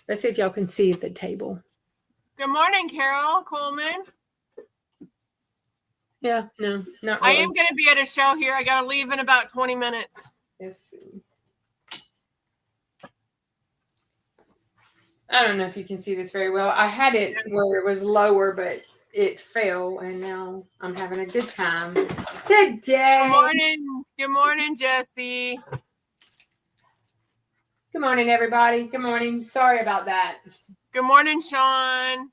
Let's see if y'all can see the table. Good morning, Carol Coleman. Yeah, no, not I really. am going to be at a show here. I got to leave in about 20 minutes. Let's see. I don't know if you can see this very well. I had it where it was lower, but it fell, and now I'm having a good time today. Good morning. Good morning, Jesse. Good morning, everybody. Good morning. Sorry about that. Good morning, Sean.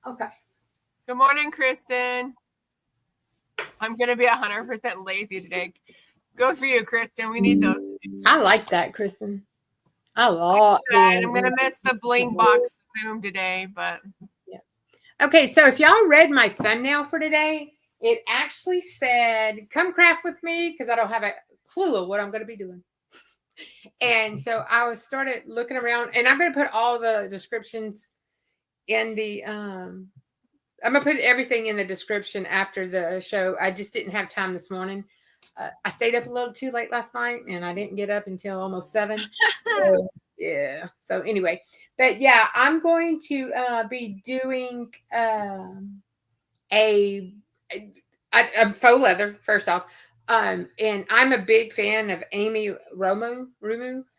Okay. Good morning, Kristen. I'm going to be 100% lazy today. Go for you, Kristen. We need those. I like that, Kristen. I love it. I'm going to miss the bling box Zoom today, but. Yeah. Okay, so if y'all read my thumbnail for today, it actually said, come craft with me, because I don't have a clue of what I'm going to be doing. And so I started looking around, and I'm going to put all the descriptions in the, I'm going to put everything in the description after the show. I just didn't have time this morning. I stayed up a little too late last night, and I didn't get up until almost 7. So, yeah. So anyway, but yeah, I'm going to be doing a faux leather first off. And I'm a big fan of Amy Rumu.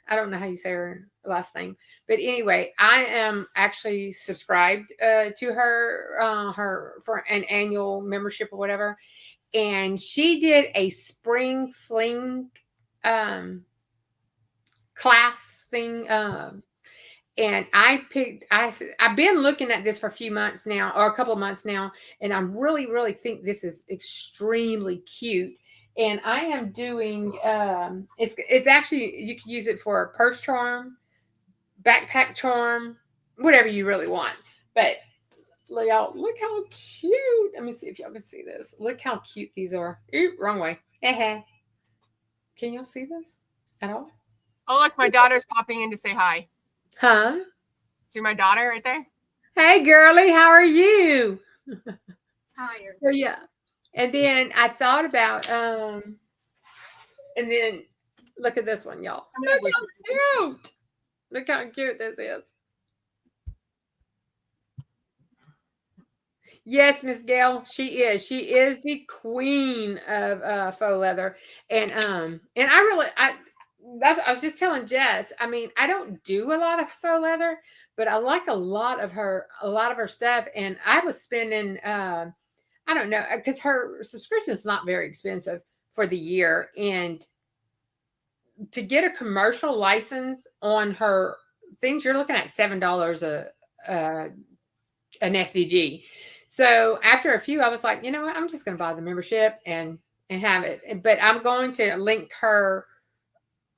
I don't know how you say her last name, but anyway, I am actually subscribed to her for an annual membership or whatever. And she did a spring fling class thing. And I've been looking at this for a few months now, or a couple of months now, and I really think this is extremely cute. And I am doing it's actually, you can use it for a purse charm, backpack charm, whatever you really want. But y'all, look how cute. Let me see if y'all can see this. Look how cute these are. Ooh, wrong way. Can y'all see this at all? Oh, look, my daughter's popping in to say hi. Huh? See my daughter right there? Hey, girly, how are you? Tired. So, yeah. And then I thought about, and then look at this one, y'all. Look how cute. Look how cute this is. Yes, Miss Gail, she is. She is the queen of faux leather. And I was just telling Jess, I mean, I don't do a lot of faux leather, but I like a lot of her stuff. And I was spending I don't know, because her subscription is not very expensive for the year. And to get a commercial license on her things, you're looking at $7 an SVG. So after a few, I was like, you know what? I'm just going to buy the membership and have it. But I'm going to link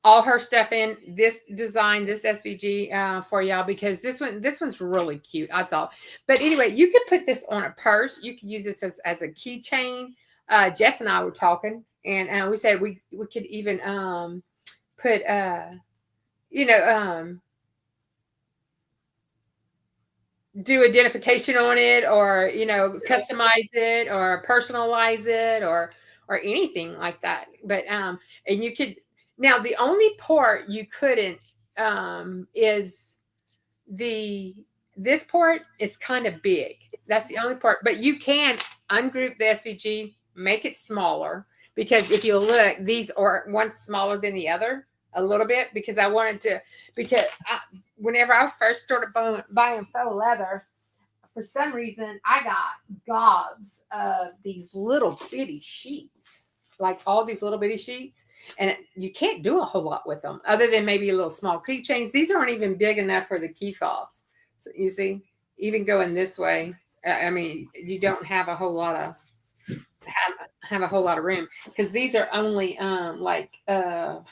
all her stuff in this design, this SVG for y'all, because this one's really cute, I thought. But anyway, you could put this on a purse. You could use this as a keychain. Jess and I were talking, and we said we could even put do identification on it, or customize it or personalize it or anything like that. But and you could, now the only part you couldn't is this part is kind of big. That's the only part, but you can ungroup the SVG, make it smaller, because if you look, these are one smaller than the other a little bit, because I wanted to, whenever I first started buying faux leather, for some reason, I got gobs of these little bitty sheets, like all these little bitty sheets, and you can't do a whole lot with them other than maybe a little small keychains. These aren't even big enough for the key fobs. So you see, even going this way, I mean, you don't have a whole lot of have a whole lot of room, because these are only 5.5,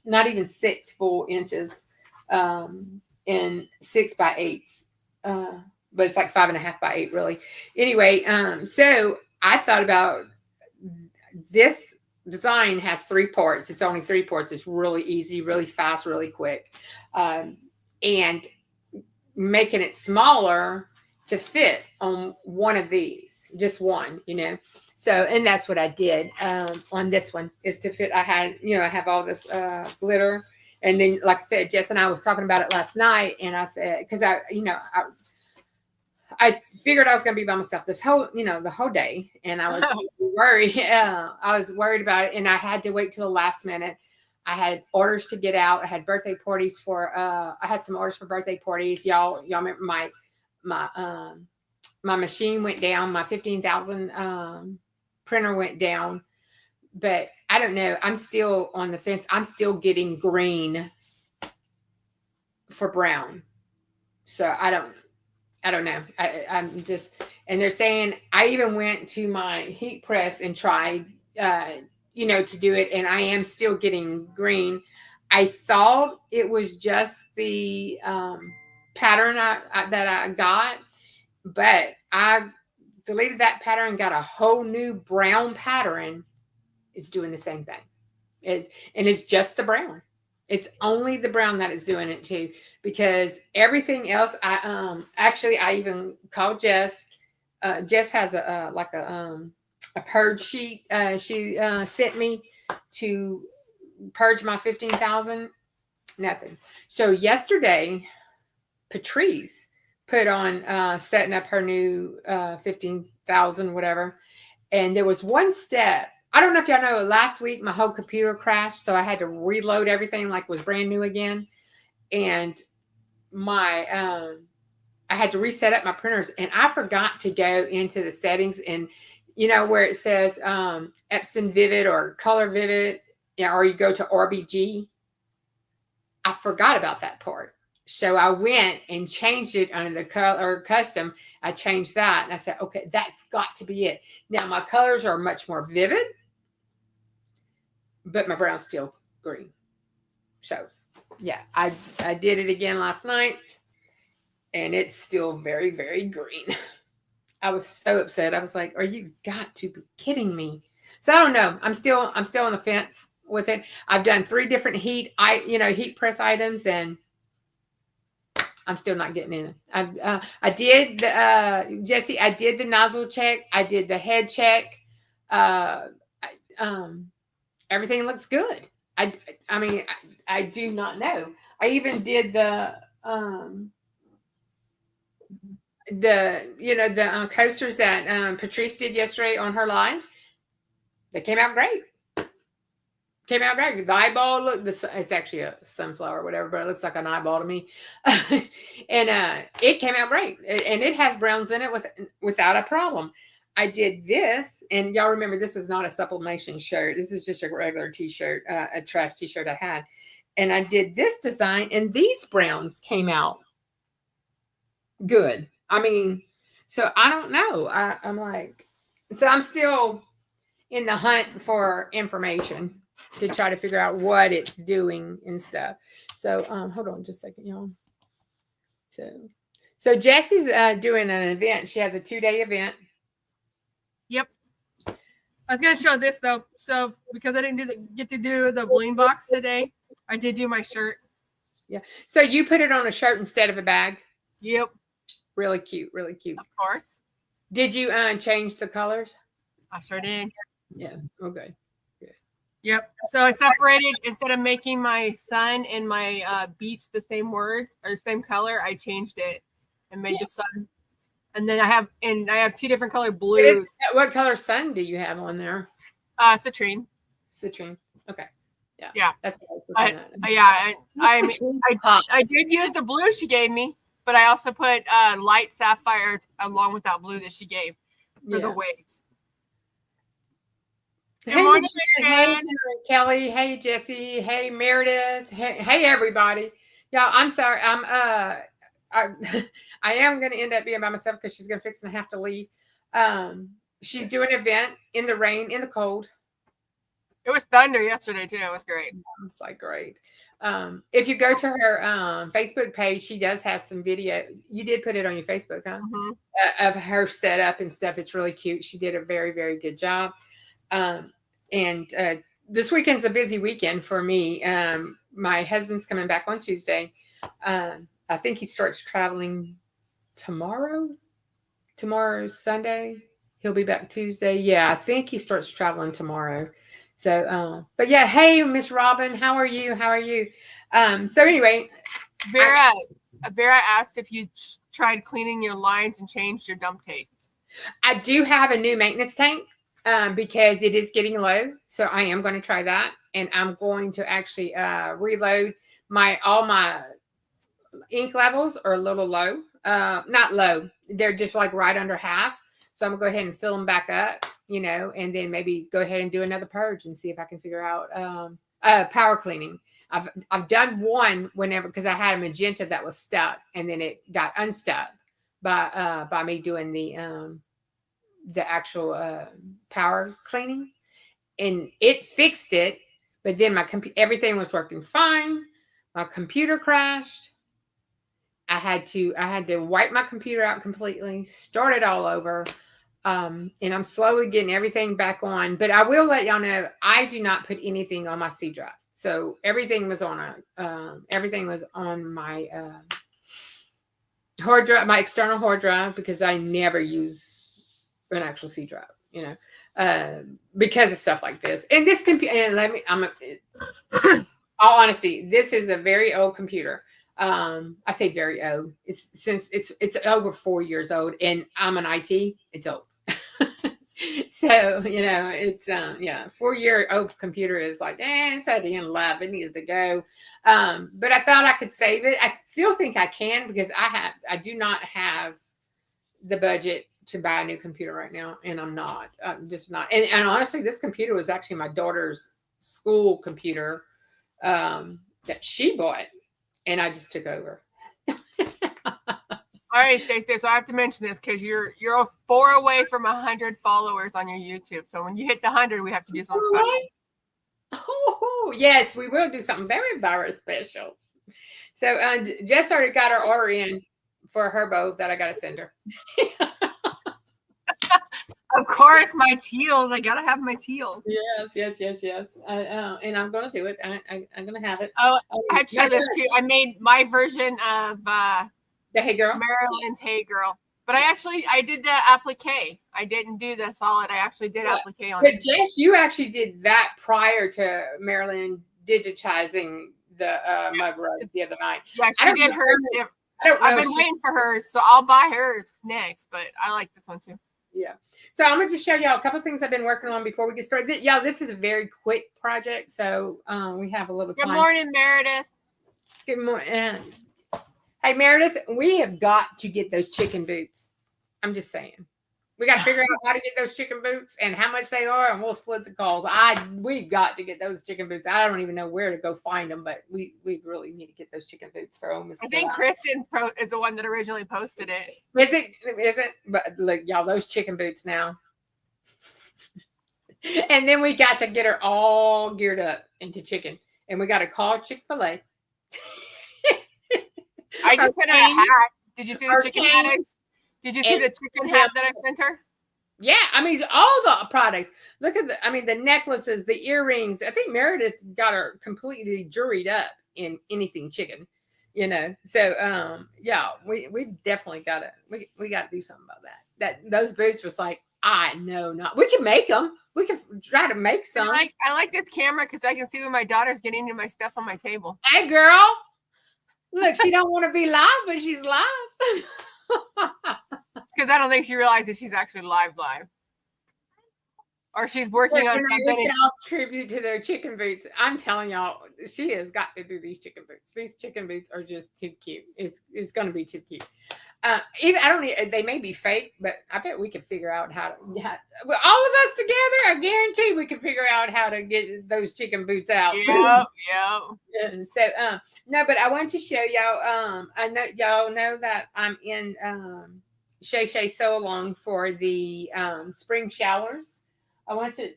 not even 6 full inches, in 6 by 8s, but it's like 5.5 by 8 really. Anyway, so I thought about this design has 3 parts. It's only 3 parts. It's really easy, really fast, really quick, and making it smaller to fit on one of these, just one, So, and that's what I did on this one, is to fit. I have all this glitter And then, like I said, Jess and I was talking about it last night, and I said, because I figured I was going to be by myself this whole, the whole day, and I was worried. I was worried about it, and I had to wait till the last minute. I had orders to get out. I had birthday parties I had some orders for birthday parties. Y'all remember my machine went down. My 15,000 printer went down, but I don't know. I'm still on the fence. I'm still getting green for brown, so I don't know. I'm just, and they're saying I even went to my heat press and tried, to do it, and I am still getting green. I thought it was just the pattern that I got, but I deleted that pattern and got a whole new brown pattern. It's doing the same thing. And it's just the brown. It's only the brown that is doing it too, because everything else, I even called Jess. Jess has a purge sheet. She sent me to purge my 15,000. Nothing. So yesterday, Patrice put on setting up her new 15,000, whatever. And there was one step. I don't know if y'all know, last week my whole computer crashed, so I had to reload everything like it was brand new again. And I had to reset up my printers, and I forgot to go into the settings and where it says Epson Vivid or Color Vivid, or you go to RBG. I forgot about that part. So I went and changed it under the color custom. I changed that, and I said, okay, that's got to be it. Now my colors are much more vivid, but my brown's still green. So yeah, I did it again last night, and it's still very, very green. I was so upset. I was like, are you got to be kidding me? So I don't know. I'm still on the fence with it. I've done 3 different heat press items, and I'm still not getting in. I did Jesse. I did the nozzle check. I did the head check. Everything looks good. I mean, I do not know. I even did the coasters that Patrice did yesterday on her live. They came out great. The eyeball it's actually a sunflower or whatever, but it looks like an eyeball to me. And it came out great. And it has browns in it without a problem. I did this, and y'all remember this is not a sublimation shirt. This is just a regular t-shirt, a trash t-shirt I had. And I did this design, and these browns came out good. I mean, so I don't know. I'm like, so I'm still in the hunt for information to try to figure out what it's doing and stuff. So hold on just a second, y'all. So Jessie's doing an event. She has a 2-day event. Yep. I was gonna show this though. So because I didn't get to do the bling box today, I did do my shirt. Yeah. So you put it on a shirt instead of a bag? Yep. Really cute. Really cute. Of course. Did you change the colors? I sure did. Yeah. Okay. Yep. So I separated, instead of making my sun and my beach the same word or same color, I changed it and made the sun. And then I have 2 different color blues. What color sun do you have on there? Citrine. Citrine. Okay. Yeah. Yeah. That's I did use the blue she gave me, but I also put light sapphire along with that blue that she gave for the waves. Hey, morning, hey Kelly. Hey Jesse. Hey Meredith. Hey everybody. Y'all, I'm sorry. I am going to end up being by myself because she's going to fix and have to leave. She's doing an event in the rain, in the cold. It was thunder yesterday too. It was great. It's like great. If you go to her Facebook page, she does have some video. You did put it on your Facebook, huh? Mm-hmm. Of her setup and stuff. It's really cute. She did a very, very good job. And this weekend's a busy weekend for me. My husband's coming back on Tuesday. I think he starts traveling tomorrow. Tomorrow's Sunday. He'll be back Tuesday. Yeah, I think he starts traveling tomorrow. So, but yeah, hey, Miss Robin, how are you? How are you? So anyway, Vera asked if you tried cleaning your lines and changed your dump tape. I do have a new maintenance tank because it is getting low. So I am going to try that, and I'm going to actually reload all my ink levels are a little low. Not low; they're just like right under half. So I'm gonna go ahead and fill them back up, and then maybe go ahead and do another purge and see if I can figure out power cleaning. I've done one whenever because I had a magenta that was stuck, and then it got unstuck by me doing the actual power cleaning, and it fixed it. But then everything was working fine. My computer crashed. I had to wipe my computer out completely, start it all over. And I'm slowly getting everything back on. But I will let y'all know I do not put anything on my C drive. So everything was on my hard drive, my external hard drive, because I never use an actual C drive, because of stuff like this. And this computer, and all honesty, this is a very old computer. I say very old. It's over 4 years old, and I'm an IT. It's old. So it's 4-year old computer is like it's at the end of life. It needs to go. But I thought I could save it. I still think I can because I do not have the budget to buy a new computer right now, and I'm just not. And honestly, this computer was actually my daughter's school computer that she bought. And I just took over. All right, Stacey. So I have to mention this because you're 4 away from 100 followers on your YouTube. So when you hit the 100, we have to do something special. Oh, yes, we will do something very special. So Jess already got her order in for her bow that I got to send her. Of course, my teals. I gotta have my teals. Yes. And I'm gonna do it. I'm gonna have it. Oh, I had to show this too. I made my version of the Hey Girl, Marilyn's Hey Girl, but I did the applique. I didn't do the solid. I actually did applique on it. But Jess, you actually did that prior to Marilyn digitizing the mug rug the other night. Yeah, she did hers. I've been waiting for hers, so I'll buy hers next. But I like this one too. Yeah. So I'm going to just show y'all a couple of things I've been working on before we get started. Y'all, this is a very quick project, so we have a little time. Good morning, Meredith. Good morning. Hey, Meredith, we have got to get those chicken boots. I'm just saying. We got to figure out how to get those chicken boots and how much they are, and we'll split the calls. We've got to get those chicken boots. I don't even know where to go find them, but we really need to get those chicken boots for almost. I think Kristen is the one that originally posted it. Is it? But look, y'all, those chicken boots now. And then we got to get her all geared up into chicken, and we got to call Chick-fil-A. I just sent her a hat. Did you see the chicken hat? Did you see the chicken hat that I sent her? Yeah, I mean, all the products. Look at the necklaces, the earrings. I think Meredith got her completely juried up in anything chicken, So, yeah, we definitely got to, we got to do something about that. Those boots was like, I know not. We can make them. We can try to make some. I like this camera because I can see when my daughter's getting into my stuff on my table. Hey, girl. Look, she don't want to be live, but she's live. Because I don't think she realizes she's actually live. Or she's working on something. We can all contribute to their chicken boots. I'm telling y'all, she has got to do these chicken boots. These chicken boots are just too cute. It's going to be too cute. They may be fake, but I bet we could figure out how to. Yeah, well, all of us together, I guarantee we can figure out how to get those chicken boots out. Yep. So, no, but I want to show y'all. I know y'all know that I'm in Shay Shay Sew Along for the spring showers. I want to.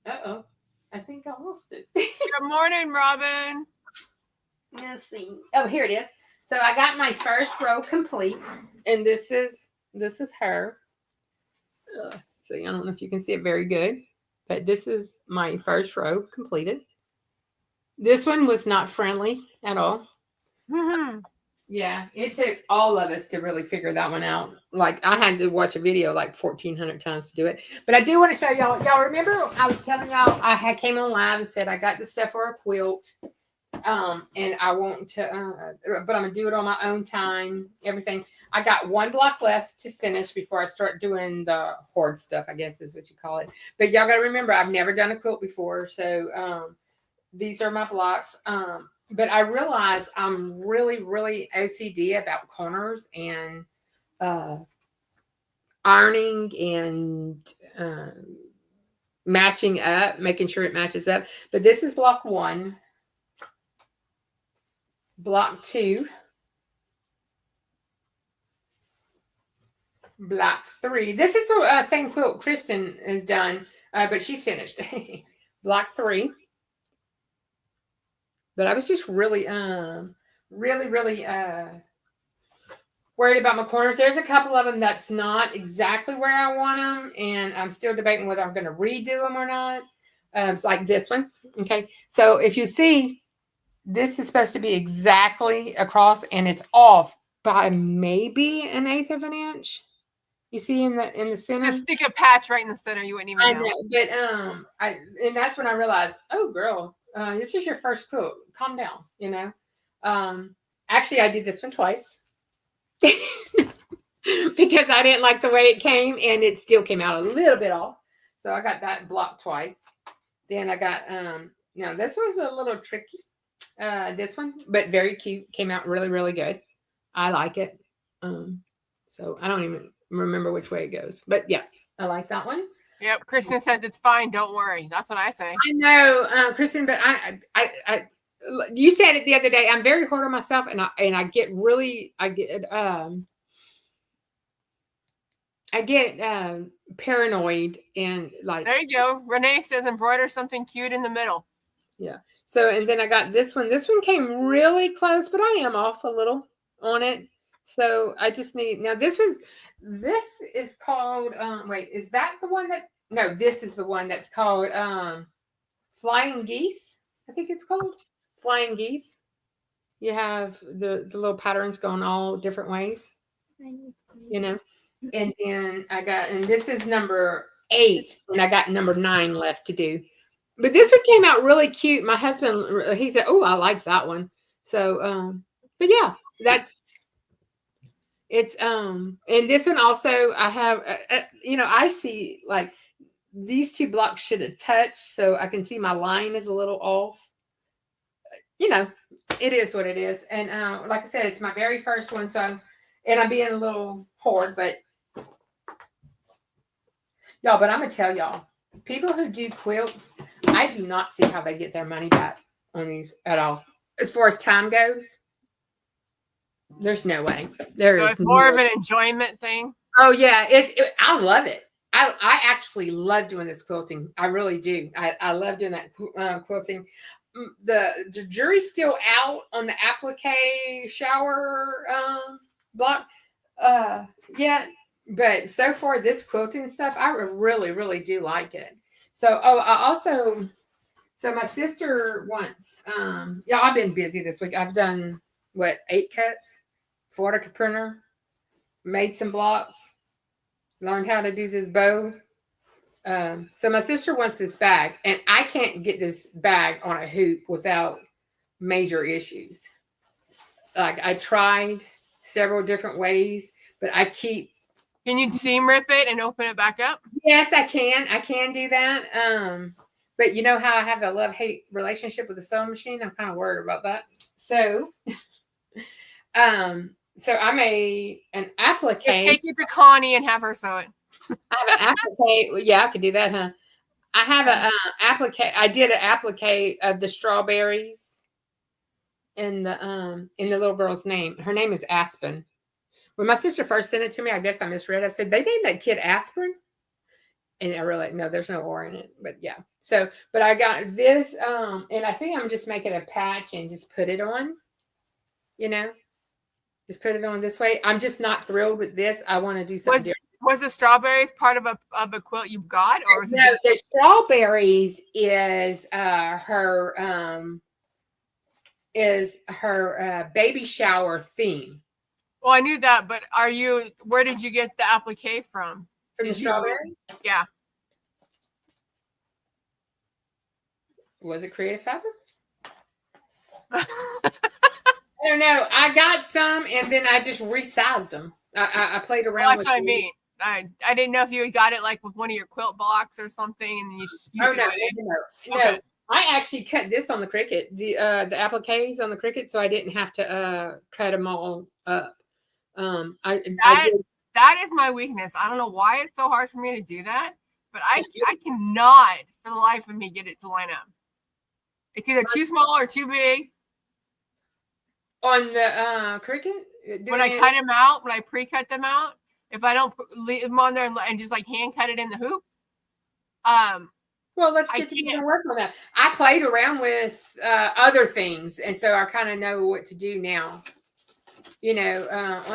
I think I lost it. Good morning, Robin. Let's see. Oh, here it is. So I got my first row complete, and this is her. So I don't know if you can see it very good, but this is my first row completed. This one was not friendly at all. Mm-hmm. Yeah, it took all of us to really figure that one out. Like I had to watch a video like 1,400 times to do it. But I do want to show y'all. Y'all remember I was telling y'all I had came on live and said I got the stuff for a quilt. And I want to, but I'm gonna do it on my own time. Everything. I got one block left to finish before I start doing the hoard stuff. I guess is what you call it. But y'all got to remember, I've never done a quilt before, so these are my blocks. But I realize I'm really, really OCD about corners and ironing and matching up, making sure it matches up. But this is block 1, block 2, block 3. This is the same quilt Kristen has done, but she's finished. Block 3. But I was just really, really worried about my corners. There's a couple of them that's not exactly where I want them, and I'm still debating whether I'm going to redo them or not. It's like this one. Okay, so if you see, this is supposed to be exactly across, and it's off by maybe 1/8 of an inch. You see in the center. Just stick a patch right in the center. You wouldn't even know. But and that's when I realized, oh girl, this is your first quilt. Calm down, you know. Actually, I did this one twice because I didn't like the way it came, and it still came out a little bit off. So I got that blocked twice. Then I got now this was a little tricky. This one, but very cute. Came out really, really good. I like it. So I don't even remember which way it goes, but yeah, I like that one. Yep, Kristen says it's fine. Don't worry. That's what I say. I know, Kristen, but I you said it the other day. I'm very hard on myself, and I get paranoid and like. There you go. Renee says embroider something cute in the middle. Yeah. So and then I got this one. This one came really close, but I am off a little on it. So I just need now. This is called. Wait, is that the one that? No, this is the one that's called Flying Geese. I think it's called Flying Geese. You have the little patterns going all different ways, you know. And then and this is number 8, and I got number 9 left to do. But this one came out really cute. My husband, he said, "Oh, I like that one." So, but yeah, it's and this one also I have, I see like these 2 blocks should have touched, so I can see my line is a little off. You know, it is what it is. And like I said, it's my very first one, so and I'm being a little hoard, but y'all. But I'm gonna tell y'all, people who do quilts, I do not see how they get their money back on these at all. As far as time goes, there's no way. So it's more of an enjoyment thing. Oh yeah, I love it. I actually love doing this quilting. I really do. I love doing that quilting. The jury's still out on the applique shower block. Yeah, but so far this quilting stuff, I really, really do like it. So so my sister once, I've been busy this week. I've done 8 cuts, 4 printer, made some blocks, learned how to do this bow. So my sister wants this bag, and I can't get this bag on a hoop without major issues. Like I tried several different ways, but I keep. Can you seam rip it and open it back up? Yes, I can. I can do that. But you know how I have a love-hate relationship with the sewing machine? I'm kind of worried about that. So, so I made an applique. Just take it to Connie and have her sew it. I have an applique. Yeah, I could do that, huh? I have an applique. I did an applique of the strawberries in the little girl's name. Her name is Aspen. When my sister first sent it to me, I guess I misread. I said, they named that kid Aspirin. And I really, no, there's no or in it. But yeah. So, but I got this, and I think I'm just making a patch and just put it on, just put it on this way. I'm just not thrilled with this. I want to do something different. Was the strawberries part of a quilt you got, or was it? No, the strawberries is her is her baby shower theme Well, I knew that, but where did you get the applique from? from the Did you- strawberry. Yeah. Was it Creative Fabric? I don't know. I got some and then I just resized them. I played around Well, with that's what I them. mean. I didn't know if you got it like with one of your quilt blocks or something, and then you Oh do no, it. no. Okay. I actually cut this on the Cricut, the appliques on the Cricut, so I didn't have to cut them all up. I did. That is my weakness. I don't know why it's so hard for me to do that, but I cannot for the life of me get it to line up. It's either too small or too big. On the Cricut, When I cut them out, when I pre-cut them out, if I don't leave them on there and just like hand cut it in the hoop, well, let's I get together can't. and work on that. I played around with other things, and so I kind of know what to do now. On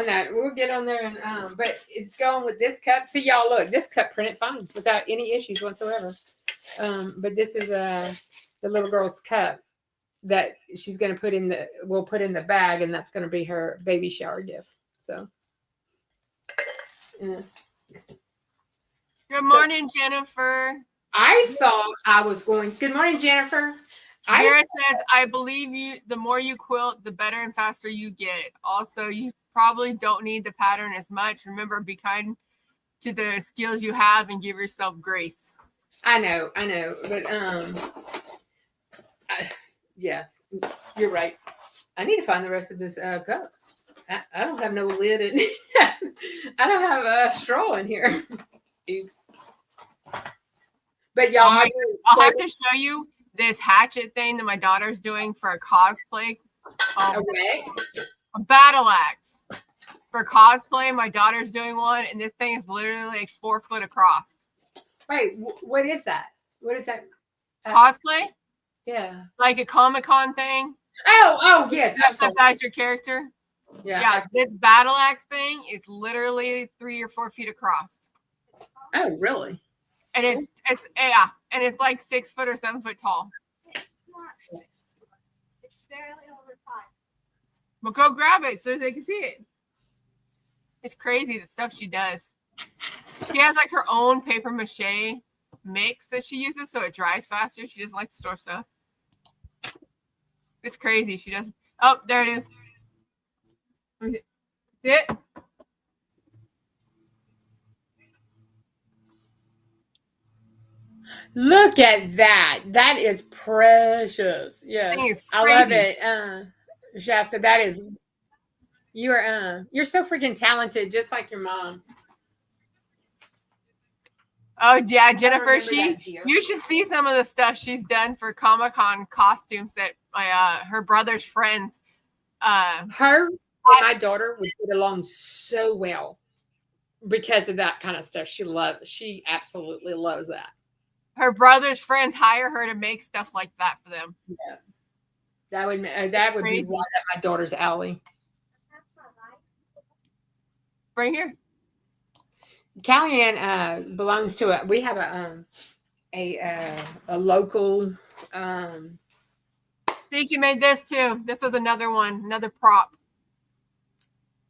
that, we'll get on there and but it's going with this cup. See, y'all, look, this cup printed fine without any issues whatsoever. But this is the little girl's cup that she's going to we'll put in the bag, and that's going to be her baby shower gift. So, yeah. Good morning, Jennifer. I thought I was going. Good morning, Jennifer. Vera says, I believe you. The more you quilt, the better and faster you get. Also, you probably don't need the pattern as much. Remember, be kind to the skills you have and give yourself grace. I know, but yes, you're right. I need to find the rest of this cup. I don't have no lid in. I don't have a straw in here. Oops. But y'all, I'll have to show you this hatchet thing that my daughter's doing for a cosplay. Okay. A battle axe for cosplay. My daughter's doing one, and this thing is literally like 4 foot across. Wait, what is that? What is that? Cosplay? Yeah. Like a Comic-Con thing? Oh, yes. Exercise your character? Yeah. This battle axe thing is literally 3 or 4 feet across. Oh, really? And it's like 6 foot or 7 foot tall. It's not 6. It's barely over 5. Well, go grab it so they can see it. It's crazy the stuff she does. She has like her own paper mache mix that she uses so it dries faster. She doesn't like to store stuff. It's crazy. She does. Oh, there it is. See it? Look at that. That is precious. Yes. I love it. Shasta, that is you're so freaking talented, just like your mom. Oh yeah, Jennifer, that, you should see some of the stuff she's done for Comic-Con costumes that her brother's friends her and my daughter would get along so well because of that kind of stuff. She absolutely loves that. Her brother's friends hire her to make stuff like that for them. Yeah. That would be right up my daughter's alley. Right here. Kellyanne belongs to we have a local See, she made this too. This was another one, another prop.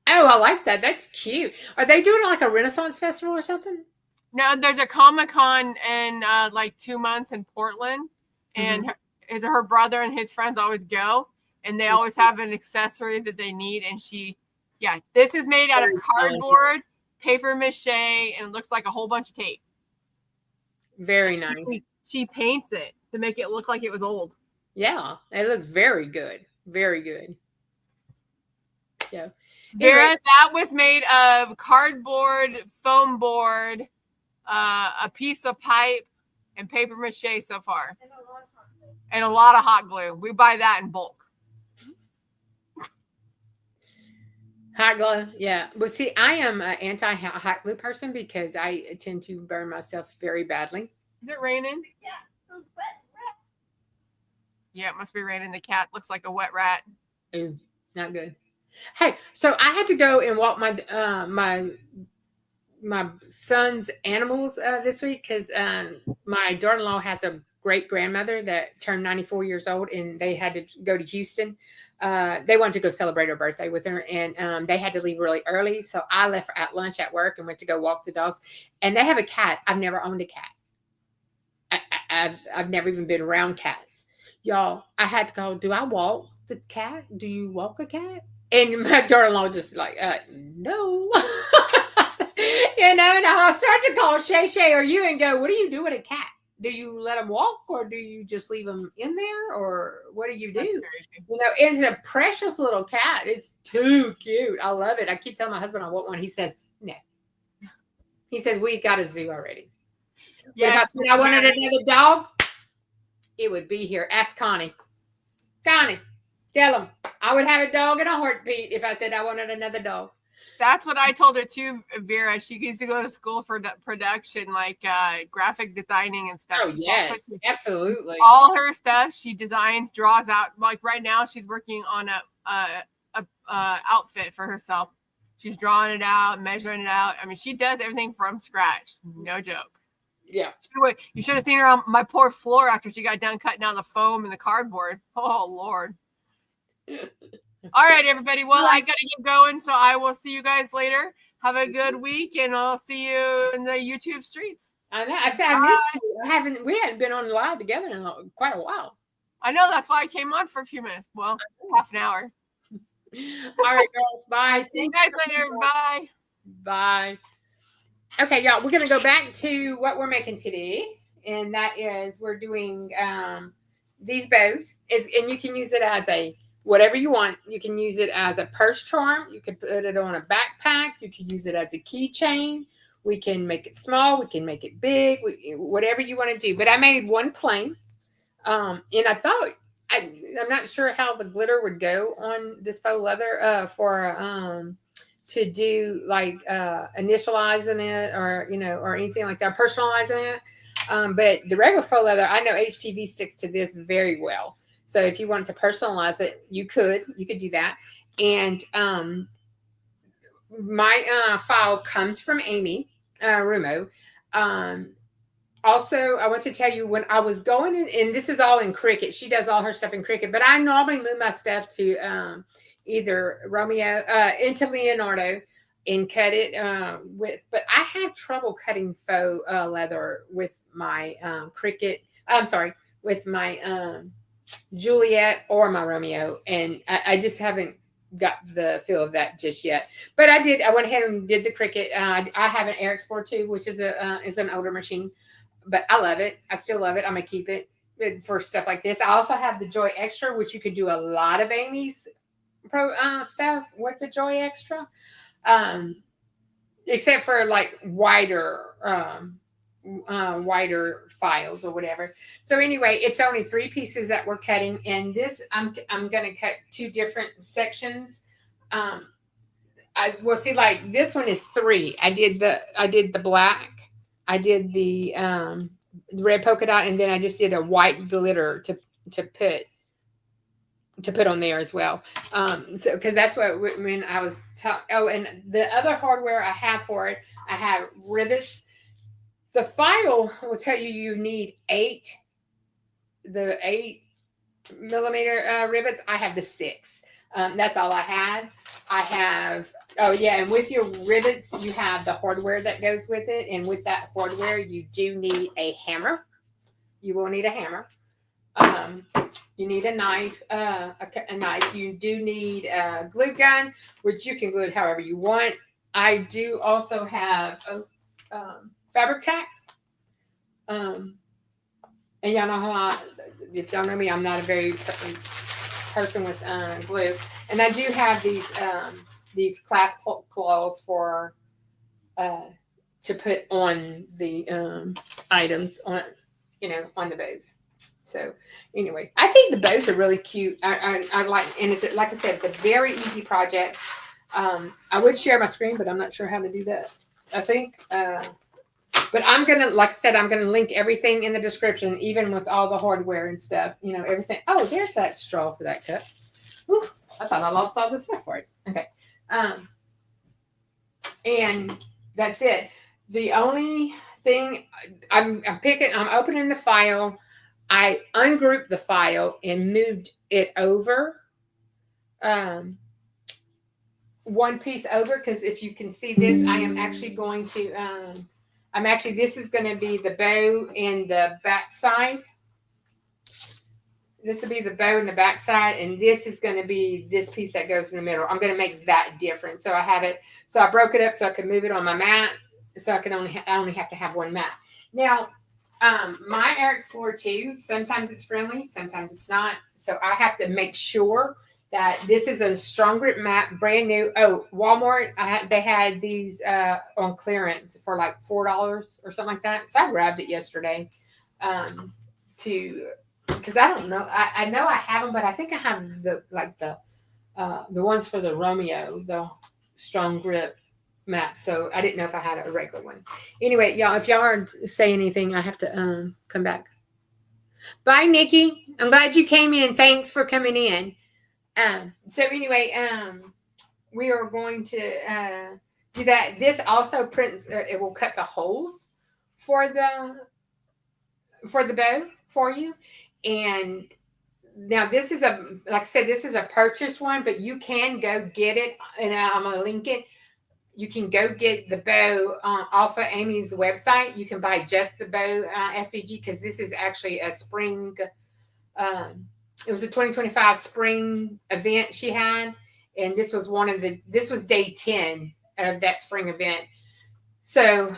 Oh, I like that. That's cute. Are they doing like a Renaissance festival or something? No, there's a Comic-Con in like 2 months in Portland, and her brother and his friends always go, and they always have an accessory that they need. And this is made out of cardboard, paper mache, and it looks like a whole bunch of tape. Very nice. She paints it to make it look like it was old. Yeah, it looks very good. Very good. Yeah. Vera, that was made of cardboard, foam board, a piece of pipe, and paper mache so far. And a lot of hot glue. We buy that in bulk. Hot glue, yeah. Well, see, I am an anti-hot glue person because I tend to burn myself very badly. Is it raining? Yeah. Those wet rats. Yeah, it must be raining. The cat looks like a wet rat. Ooh, not good. Hey, so I had to go and walk my my son's animals this week because my daughter-in-law has a great grandmother that turned 94 years old, and they had to go to Houston. They wanted to go celebrate her birthday with her, and they had to leave really early. So I left at lunch at work and went to go walk the dogs. And they have a cat. I've never owned a cat. I've never even been around cats. Y'all, I had to go, do I walk the cat? Do you walk a cat? And my daughter-in-law just like, no. And I start to call Shay or you and go, what do you do with a cat? Do you let them walk, or do you just leave them in there, or what do you do? It's a precious little cat. It's too cute. I love it. I keep telling my husband I want one. He says, no. He says, we got a zoo already. Yes. If I said I wanted another dog, it would be here. Ask Connie. Connie, tell him I would have a dog in a heartbeat if I said I wanted another dog. That's what I told her too, Vera. She used to go to school for production, like graphic designing and stuff. Oh, yes, absolutely. All her stuff she designs, draws out. Like right now, she's working on a outfit for herself. She's drawing it out, measuring it out. I mean, she does everything from scratch. No joke. Yeah. You should have seen her on my poor floor after she got done cutting out the foam and the cardboard. Oh, Lord. All right, everybody. Well, I got to get going, so I will see you guys later. Have a good week, and I'll see you in the YouTube streets. I know. I said I missed you. We hadn't been on live together in quite a while. I know. That's why I came on for a few minutes. Well, half an hour. All right, girls. Bye. See you guys later. Bye. Bye. Okay, y'all. We're going to go back to what we're making today, and that is we're doing these bows. And you can use it as a whatever you want. You can use it as a purse charm. You can put it on a backpack. You can use it as a keychain. We can make it small. We can make it big. Whatever you want to do. But I made one plain. And I thought, I'm not sure how the glitter would go on this faux leather to do like initializing it or anything like that, personalizing it. But the regular faux leather, I know HTV sticks to this very well. So if you wanted to personalize it, you could do that. And my file comes from Amy Rumo. Also, I want to tell you when I was going in, and this is all in Cricut. She does all her stuff in Cricut, but I normally move my stuff to either Romeo into Leonardo and cut it with. But I have trouble cutting faux leather with my Cricut. I'm sorry, with my Juliet or my Romeo, and I just haven't got the feel of that just yet. But I did. I went ahead and did the Cricut. I have an Air Explorer 2, which is an older machine, but I love it. I still love it. I'm gonna keep it for stuff like this. I also have the Joy Extra, which you could do a lot of Amy's pro stuff with the Joy Extra, except for like wider files or whatever. So anyway, it's only 3 pieces that we're cutting, and this I'm gonna cut 2 different sections. I will see, like this one is 3. I did the black, I did the red polka dot, and then I just did a white glitter to put on there as well. So because that's what when I was and the other hardware I have for it, I have rivets. The file will tell you need 8 millimeter rivets. I have the 6. That's all I had. I have, and with your rivets, you have the hardware that goes with it. And with that hardware, you do need a hammer. You will need a hammer. You need a knife, a knife. You do need a glue gun, which you can glue it however you want. I do also have fabric tack. And y'all know if y'all know me, I'm not a very person with glue. And I do have these clasp claws for to put on the items on the bows. So anyway, I think the bows are really cute. I like, and it's like I said, it's a very easy project. I would share my screen, but I'm not sure how to do that. I think, but I'm gonna, like I said, I'm gonna link everything in the description, even with all the hardware and stuff. Everything. Oh, there's that straw for that cup. Whew, I thought I lost all the stuff for it. Okay. And that's it. The only thing I'm opening the file. I ungrouped the file and moved it over, one piece over, because if you can see this, I am actually going to, this is going to be the bow and the back side. This will be the bow and the back side, and this is going to be this piece that goes in the middle. I'm going to make that different. So I have it, so I broke it up so I could move it on my mat, so I could I only have to have one mat. Now, my Air Explorer 2, sometimes it's friendly, sometimes it's not. So I have to make sure that this is a strong grip mat, brand new. Oh, Walmart, they had these on clearance for like $4 or something like that. So I grabbed it yesterday because I don't know. I know I have them, but I think I have the ones for the Romeo, the strong grip mat. So I didn't know if I had a regular one. Anyway, y'all, if y'all aren't saying anything, I have to come back. Bye, Nikki. I'm glad you came in. Thanks for coming in. So anyway, we are going to do that. This also prints. It will cut the holes for the bow for you. And now this is like I said, this is a purchase one, but you can go get it, and I'm gonna link it. You can go get the bow off of Amy's website. You can buy just the bow SVG, because this is actually a spring. It was a 2025 spring event she had, and this was this was day 10 of that spring event. So,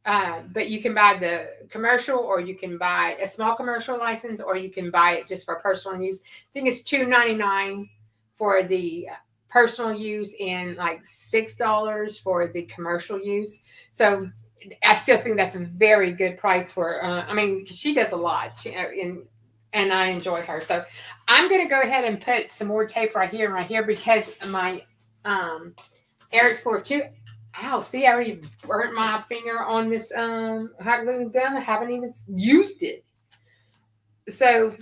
but you can buy the commercial, or you can buy a small commercial license, or you can buy it just for personal use. I think it's $2.99 for the personal use and like $6 for the commercial use. So I still think that's a very good price for, she does a lot, and I enjoy her. So I'm going to go ahead and put some more tape right here and right here, because my Air Explorer 2, ow, see, I already burnt my finger on this hot glue gun. I haven't even used it. So,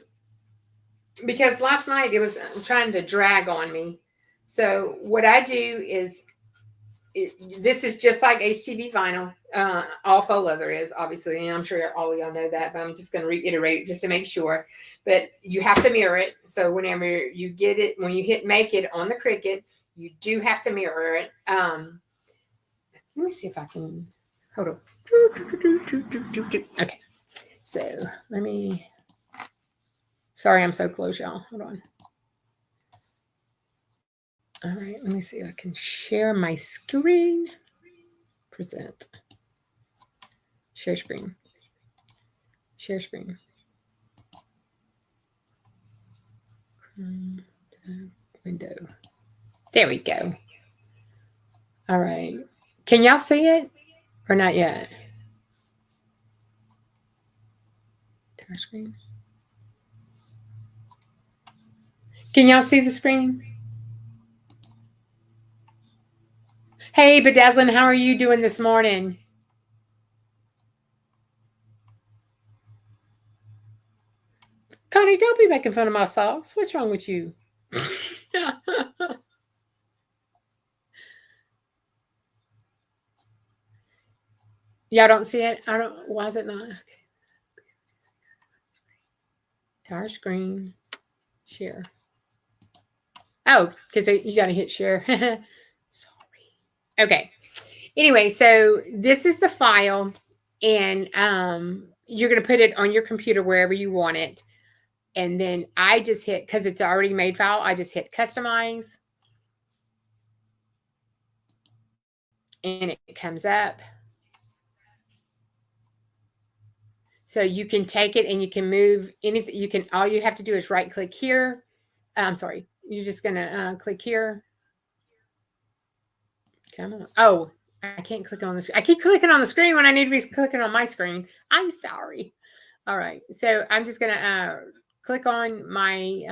because last night it was trying to drag on me. So what I do is, this is just like HTV vinyl. All faux leather is, obviously, and I'm sure all of y'all know that, but I'm just going to reiterate it just to make sure. But you have to mirror it. So whenever you get it, when you hit make it on the Cricut, you do have to mirror it. Let me see if I can, hold on. Okay. So sorry, I'm so close, y'all. Hold on. All right, let me see if I can share my screen. Present. Share screen. Share screen. Window. There we go. All right. Can y'all see it or not yet? Share screen. Can y'all see the screen? Hey, Bedazzlin, how are you doing this morning? Connie, don't be making fun of my socks. What's wrong with you? Y'all don't see it? Why is it not? Entire screen. Share. Oh, because you got to hit share. Sorry. Okay. Anyway, so this is the file, and you're going to put it on your computer wherever you want it. And then I just hit, because it's already made file, I just hit customize. And it comes up. So you can take it and you can move anything. All you have to do is right click here. I'm sorry. You're just going to click here. Come on. Oh, I can't click on this. I keep clicking on the screen when I need to be clicking on my screen. I'm sorry. All right. So I'm just going to click on my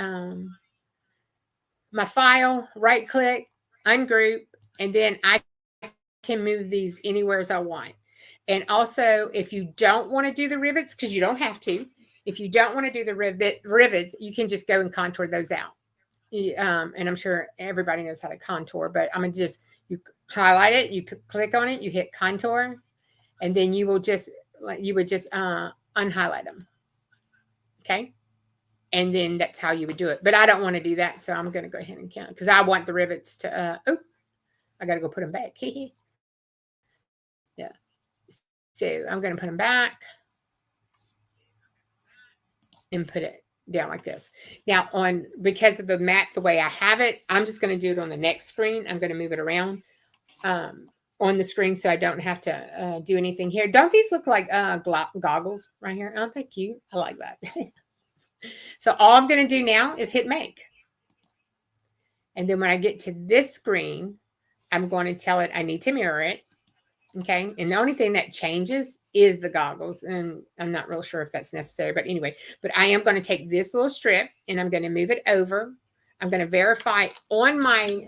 my file, right click, ungroup, and then I can move these anywhere as I want. And also, if you don't want to do the rivets, because you don't have to, if you don't want to do the rivets, you can just go and contour those out. And I'm sure everybody knows how to contour, but I'm going to just, you highlight it, you click on it, you hit contour, and then you would just unhighlight them. Okay. And then that's how you would do it. But I don't want to do that. So I'm going to go ahead and count because I want the rivets to, I got to go put them back. Yeah. So I'm going to put them back and put it down like this. Now because of the mat, the way I have it, I'm just going to do it on the next screen. I'm going to move it around on the screen so I don't have to do anything here. Don't these look like goggles right here? Aren't they cute? I like that. So all I'm going to do now is hit make. And then when I get to this screen, I'm going to tell it I need to mirror it. Okay. And the only thing that changes is the goggles. And I'm not real sure if that's necessary, but anyway, but I am going to take this little strip and I'm going to move it over. I'm going to verify on my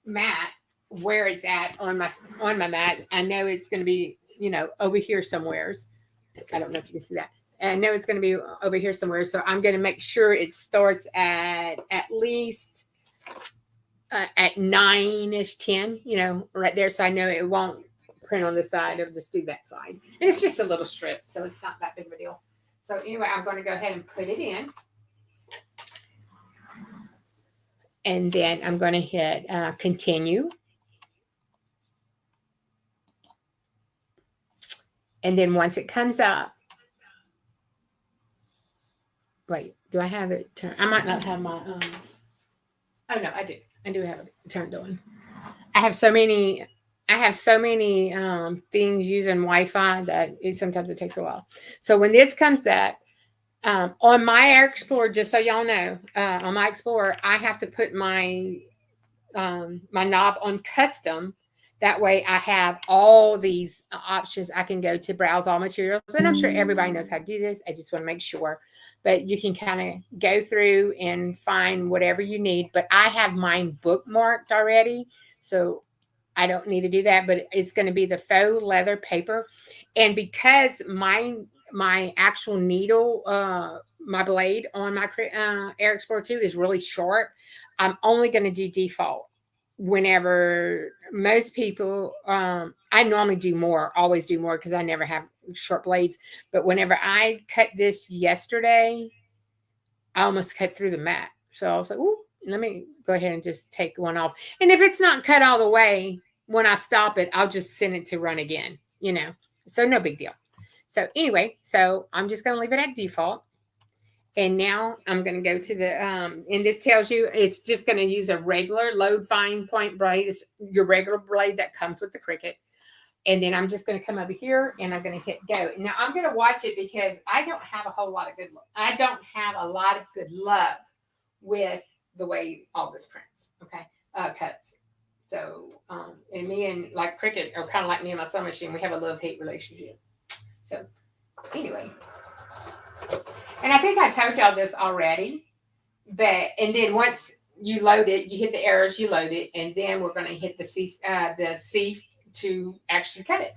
mat where it's at on my mat. I know it's going to be, over here somewheres. I don't know if you can see that. And I know it's going to be over here somewhere. So I'm going to make sure it starts at least at 9-ish, 10, right there. So I know it won't print on this side. It'll just do that side. And it's just a little strip. So it's not that big of a deal. So anyway, I'm going to go ahead and put it in. And then I'm going to hit continue. And then once it comes up, wait, do I have it turned? I might not have my, oh no, I do. I do have it turned on. I have so many things using Wi-Fi that sometimes it takes a while. So when this comes up, on my Air Explorer, just so y'all know, on my Explorer, I have to put my my knob on custom. That way I have all these options. I can go to browse all materials. And I'm sure everybody knows how to do this. I just want to make sure. But you can kind of go through and find whatever you need. But I have mine bookmarked already. So I don't need to do that. But it's going to be the faux leather paper. And because my actual needle, my blade on my Air Explorer 2 is really sharp, I'm only going to do default. Whenever most people, I normally do more, always do more because I never have sharp blades. But whenever I cut this yesterday, I almost cut through the mat. So I was like, ooh, let me go ahead and just take one off. And if it's not cut all the way, when I stop it, I'll just send it to run again, So no big deal. So anyway, so I'm just going to leave it at default. And now I'm going to go to the, and this tells you it's just going to use a regular load fine point blade. It's your regular blade that comes with the Cricut. And then I'm just going to come over here and I'm going to hit go. Now I'm going to watch it because I don't have a whole lot of good luck. I don't have a lot of good luck with the way all this prints. Okay. Cuts. So, and me and like Cricut are kind of like me and my sewing machine. We have a love-hate relationship. So anyway. And I think I told y'all this already, and then once you load it, you hit the arrows, you load it, and then we're going to hit the C to actually cut it.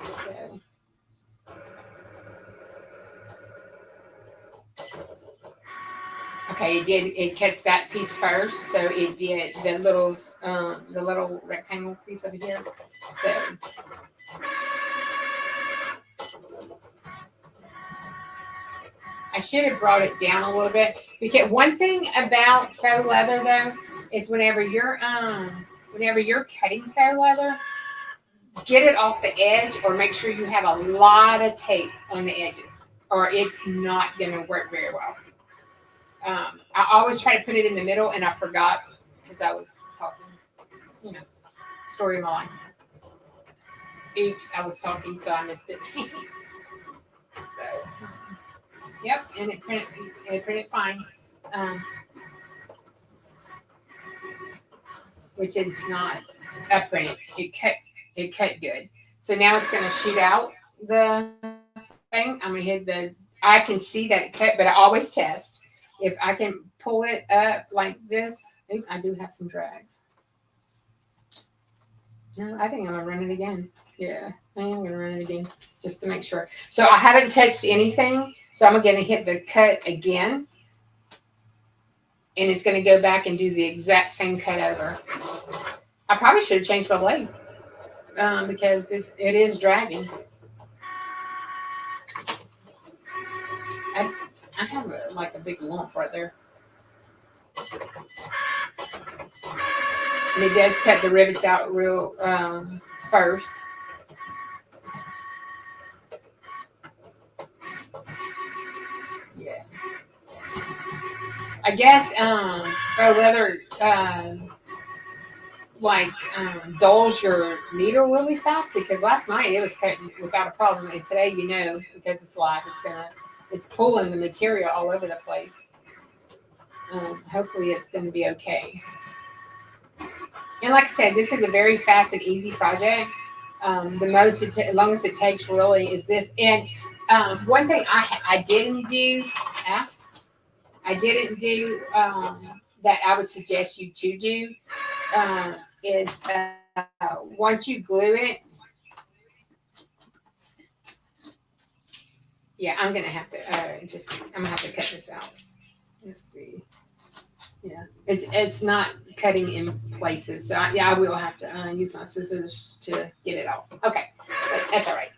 So. Okay, it cuts that piece first, so it did the little rectangle piece over here. So I should have brought it down a little bit because one thing about faux leather though is whenever you're cutting faux leather, get it off the edge or make sure you have a lot of tape on the edges or it's not going to work very well. I always try to put it in the middle and I forgot because I was talking, story of my life. Oops, I was talking, so I missed it. So, yep, and it printed fine. Which is not a print. It cut good. So now it's going to shoot out the thing. I'm going to hit I can see that it cut, but I always test. If I can pull it up like this, I do have some drags. No, I think I'm going to run it again. Yeah, I am going to run it again just to make sure. So I haven't touched anything. So I'm going to hit the cut again. And it's going to go back and do the exact same cut over. I probably should have changed my blade. because it is dragging. I have like a big lump right there. And it does cut the rivets out real first. Yeah. I guess faux leather dulls your needle really fast, because last night it was cutting without a problem. And today, because it's live, it's pulling the material all over the place. Hopefully it's gonna be okay. And like I said, this is a very fast and easy project. The longest it takes really is this. And one thing I didn't do that I would suggest you to do is once you glue it. Yeah, I'm gonna have to I'm gonna have to cut this out. Let's see. Yeah, it's not cutting in places, so I will have to use my scissors to get it off. Okay, but that's all right.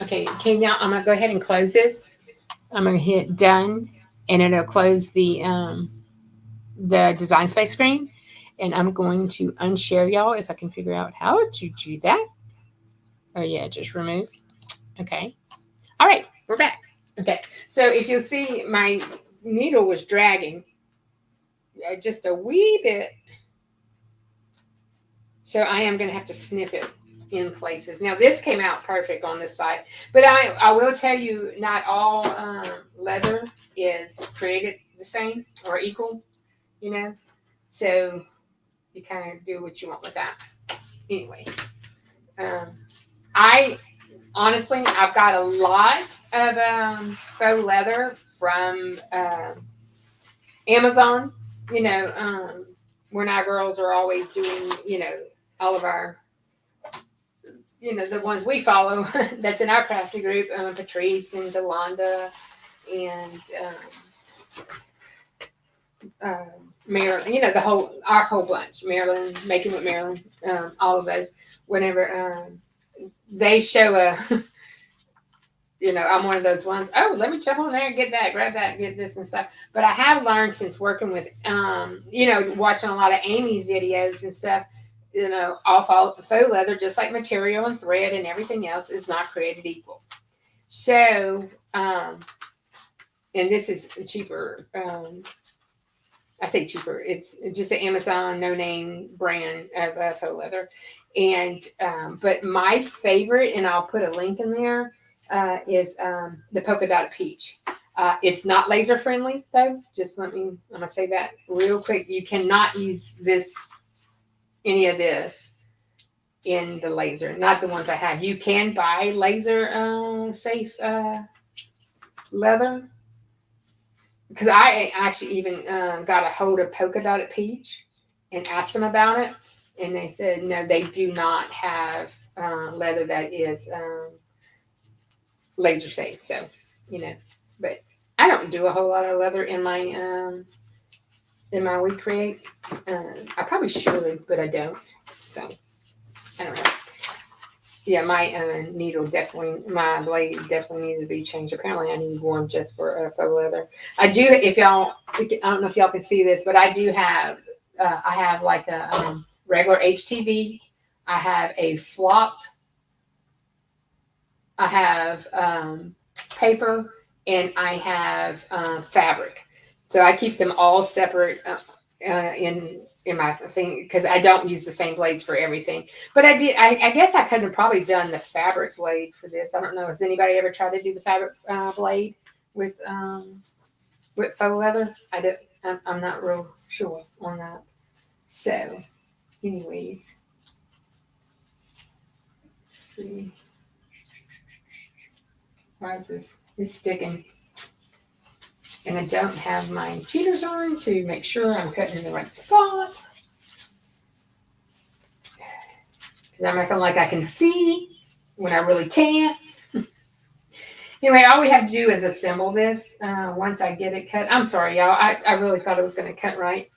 Okay, now I'm gonna go ahead and close this. I'm gonna hit done, and it'll close the Design Space screen. And I'm going to unshare y'all if I can figure out how to do that. Oh yeah, just remove. Okay. All right, we're back. Okay, so if you'll see, my needle was dragging just a wee bit. So I am going to have to snip it in places. Now this came out perfect on this side, but I will tell you, not all leather is created the same or equal, so you kind of do what you want with that. Anyway, I've got a lot of faux leather from Amazon. We're Not Girls are always doing, all of our, the ones we follow that's in our crafty group, Patrice and Delonda and Marilyn, our whole bunch, Marilyn, Making with Marilyn, all of those, whenever they show I'm one of those ones. Oh, let me jump on there and get that, grab that, get this and stuff. But I have learned since working with, watching a lot of Amy's videos and stuff, all faux leather, just like material and thread and everything else, is not created equal. So, and this is cheaper. I say cheaper. It's just an Amazon no-name brand of faux leather. And, but my favorite, and I'll put a link in there, is the polka dot peach. It's not laser friendly though. I'm gonna say that real quick. You cannot use any of this in the laser. Not the ones I have. You can buy laser safe leather, because I actually even got a hold of polka dot peach and asked them about it, and they said no, they do not have leather that is laser safe. So, but I don't do a whole lot of leather in my We Create. I probably should, but I don't. So I don't know. Yeah, my my blade definitely needs to be changed. Apparently I need one just for faux leather. I do, I don't know if y'all can see this, but I do have, I have like a regular HTV. I have a flop. I have paper, and I have fabric. So I keep them all separate in my thing, because I don't use the same blades for everything. But I guess I could have probably done the fabric blade for this. I don't know. Has anybody ever tried to do the fabric blade with faux leather? I'm not real sure on that. So, anyways, let's see. Why is this? It's sticking. And I don't have my cheaters on to make sure I'm cutting in the right spot. Because I'm acting like I can see when I really can't. Anyway, all we have to do is assemble this once I get it cut. I'm sorry, y'all. I really thought it was going to cut right.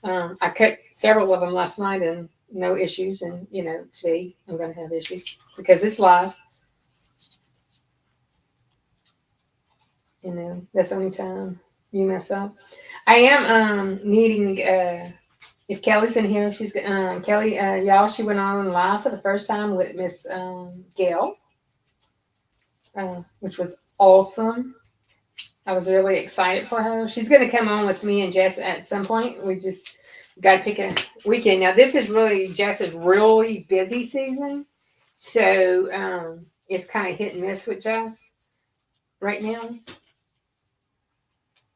I cut several of them last night, and no issues. And, today I'm going to have issues because it's live. That's the only time you mess up. I am needing, if Kelly's in here, she's, Kelly, y'all, she went on live for the first time with Miss Gail, which was awesome. I was really excited for her. She's going to come on with me and Jess at some point. We just got to pick a weekend. Now, this is really Jess's really busy season. So it's kind of hit and miss with Jess right now.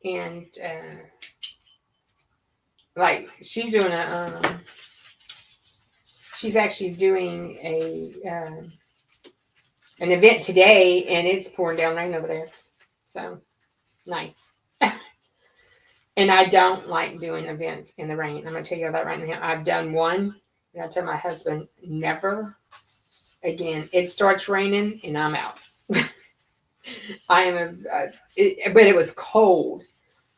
And like she's doing she's actually doing an event today, and it's pouring down rain over there. So nice. And I don't like doing events in the rain. I'm gonna tell you that right now. I've done one, and I tell my husband never again. It starts raining, and I'm out. I am but it was cold,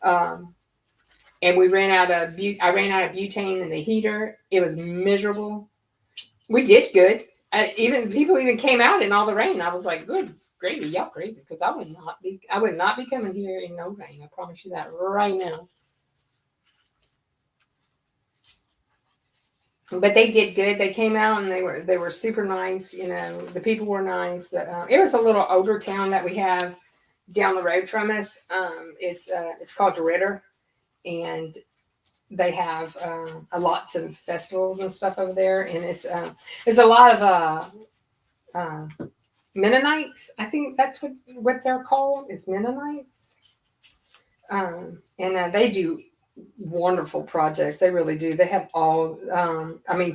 and we ran out of I ran out of butane in the heater. It was miserable. We did good. Even people even came out in all the rain. I was like, good gravy, y'all crazy, because I would not be coming here in no rain. I promise you that right now. But they did good. They came out and they were super nice. The people were nice. It was a little older town that we have down the road from us. It's called DeRidder, and they have lots of festivals and stuff over there. And it's a lot of Mennonites. I think that's what they're called. It's Mennonites, and they do wonderful projects. They really do. They have all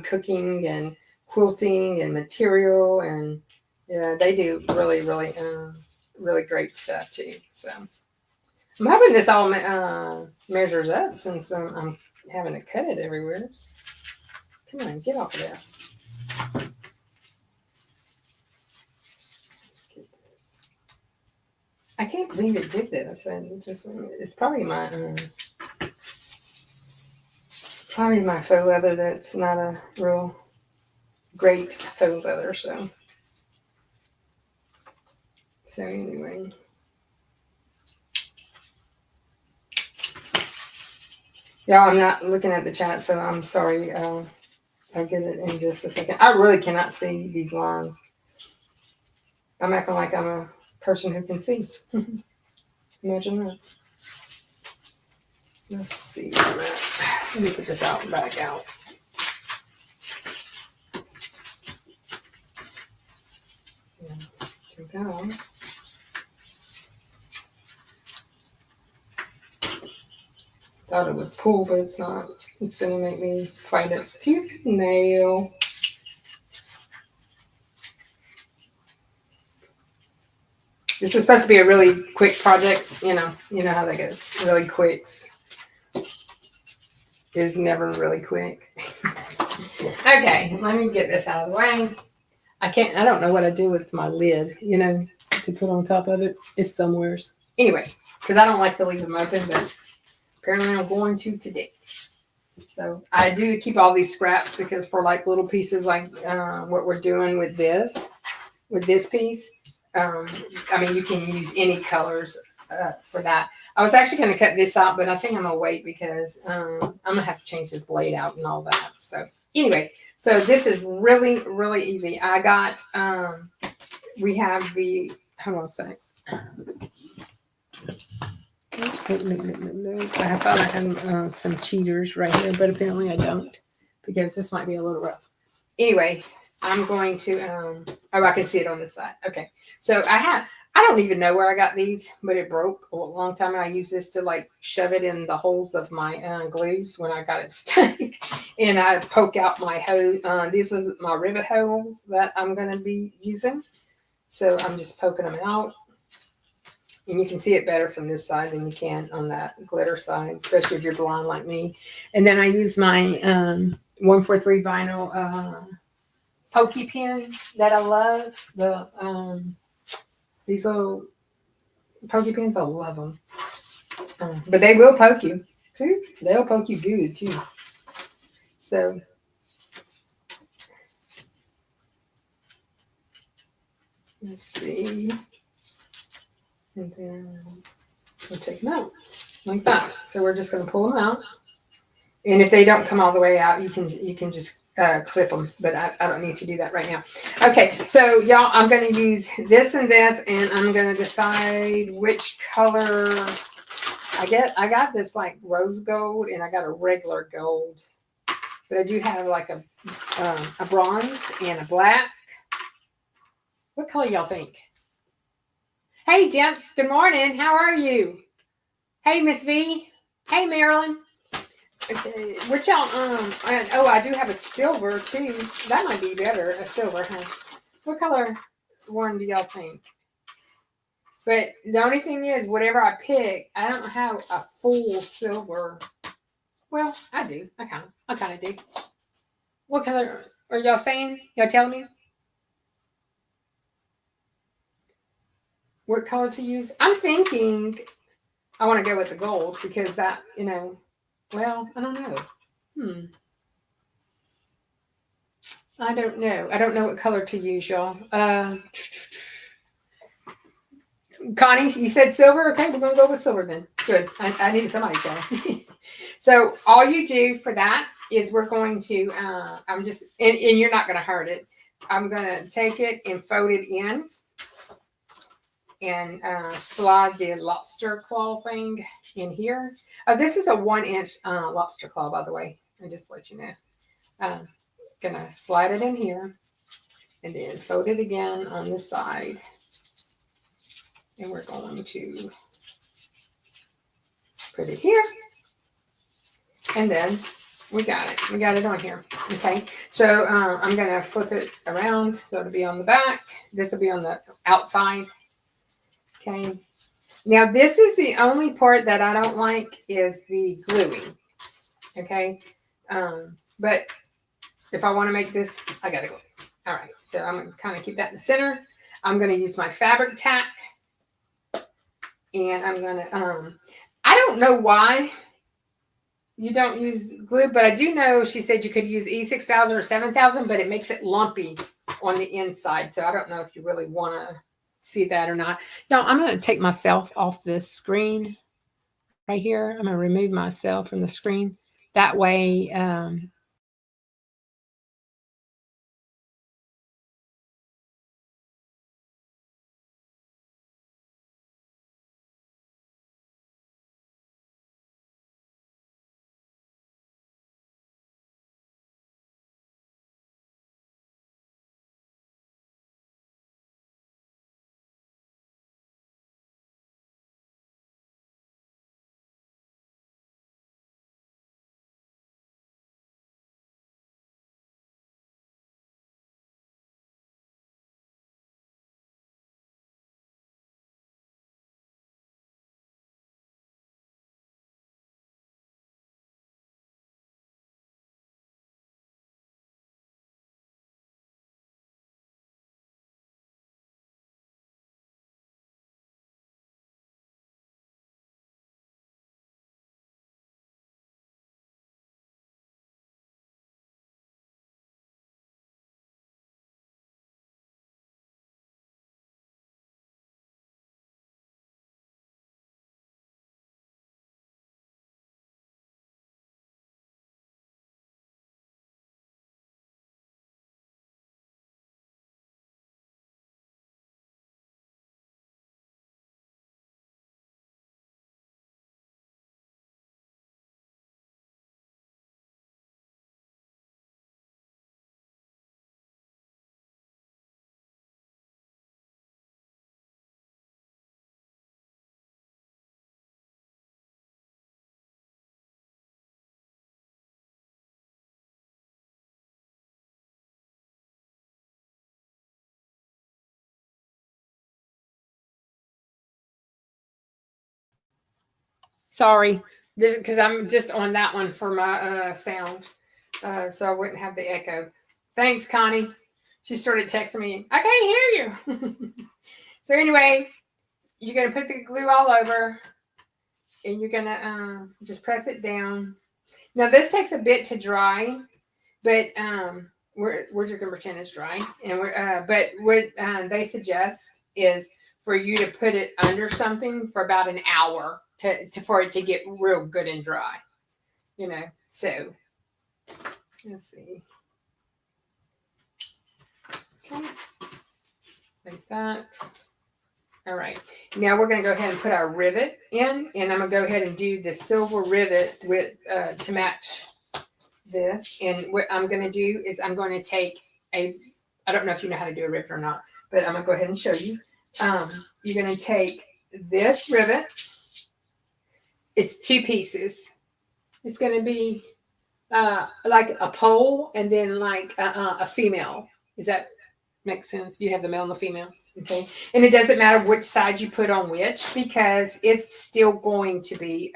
cooking and quilting and material, and they do really really great stuff too. So I'm hoping this all measures up, since I'm having to cut it everywhere. Come on, get off of there. I can't believe it did this. It's probably my faux leather that's not a real great faux leather. So anyway. Y'all, I'm not looking at the chat, so I'm sorry. I'll get it in just a second. I really cannot see these lines. I'm acting like I'm a person who can see. Imagine that. Let's see where I'm at. Let me put this out and back out. Take that off. Thought it would pull, but it's not. It's going to make me fight it tooth and nail. This is supposed to be a really quick project. You know how that goes. Really quick. Is never really quick. Okay, let me get this out of the way. I don't know what I do with my lid, to put on top of it. It's somewhere. Anyway, because I don't like to leave them open, but apparently I'm going to today. So I do keep all these scraps because for like little pieces like what we're doing with this piece, you can use any colors for that. I was actually going to cut this out, but I think I'm going to wait because I'm going to have to change this blade out and all that. So anyway, so this is really, really easy. I got, we have hold on a sec. No. I thought I had some cheaters right here, but apparently I don't, because this might be a little rough. Anyway, I'm going to, I can see it on this side. Okay. So I don't even know where I got these, but it broke a long time. And I used this to like shove it in the holes of my glues when I got it stuck. And I poke out my hose. This is my rivet holes that I'm going to be using. So I'm just poking them out. And you can see it better from this side than you can on that glitter side, especially if you're blind like me. And then I use my 143 vinyl pokey pin that I love. These little pokey pins, I love them. But they will poke you. They'll poke you good too. So Let's see. And then we'll take them out like that. So we're just going to pull them out. And if they don't come all the way out, you can just clip them. But I don't need to do that right now. Okay, so y'all, I'm going to use this, and I'm going to decide which color I get. I got this like rose gold, and I got a regular gold. But I do have like a bronze and a black. What color y'all think? Hey, gents. Good morning. How are you? Hey, Miss V. Hey, Marilyn. Okay, which y'all, I do have a silver too. That might be better, a silver, huh? What color one do y'all think? But the only thing is, whatever I pick, I don't have a full silver. Well, I do. I kind of do. What color are y'all saying? Y'all telling me? What color to use? I'm thinking I want to go with the gold because that, well, I don't know. I don't know. I don't know what color to use, y'all. Connie, you said silver? Okay, we're going to go with silver then. Good. I needed somebody to tell me. So all you do for that is we're going to, and you're not going to hurt it. I'm going to take it and fold it in and slide the lobster claw thing in here. This is a 1-inch lobster claw, by the way. I just let you know. Gonna slide it in here and then fold it again on this side. And we're going to put it here. And then we got it. We got it on here. Okay. So I'm going to flip it around so it'll be on the back. This will be on the outside. Okay. Now this is the only part that I don't like is the gluing. Okay. But if I want to make this, I got to glue. All right. So I'm going to kind of keep that in the center. I'm going to use my fabric tack. And I'm going to, I don't know why you don't use glue, but I do know she said you could use E6000 or 7000, but it makes it lumpy on the inside. So I don't know if you really want to see that or not. No, I'm going to take myself off this screen right here. I'm going to remove myself from the screen. That way, sorry, because I'm just on that one for my sound, so I wouldn't have the echo. Thanks, Connie. She started texting me, I can't hear you. So anyway, you're going to put the glue all over, and you're going to just press it down. Now, this takes a bit to dry, but we're just gonna pretend it's dry, and but what they suggest is for you to put it under something for about an hour to for it to get real good and dry. So let's see. Okay, like that. All right. Now we're going to go ahead and put our rivet in, and I'm going to go ahead and do the silver rivet with to match this. And what I'm going to do is I'm going to take I don't know if you know how to do a rivet or not, but I'm going to go ahead and show you. You're going to take this rivet. It's 2 pieces. It's going to be like a pole and then like a female. Does that make sense? You have the male and the female. Okay. And it doesn't matter which side you put on which, because it's still going to be,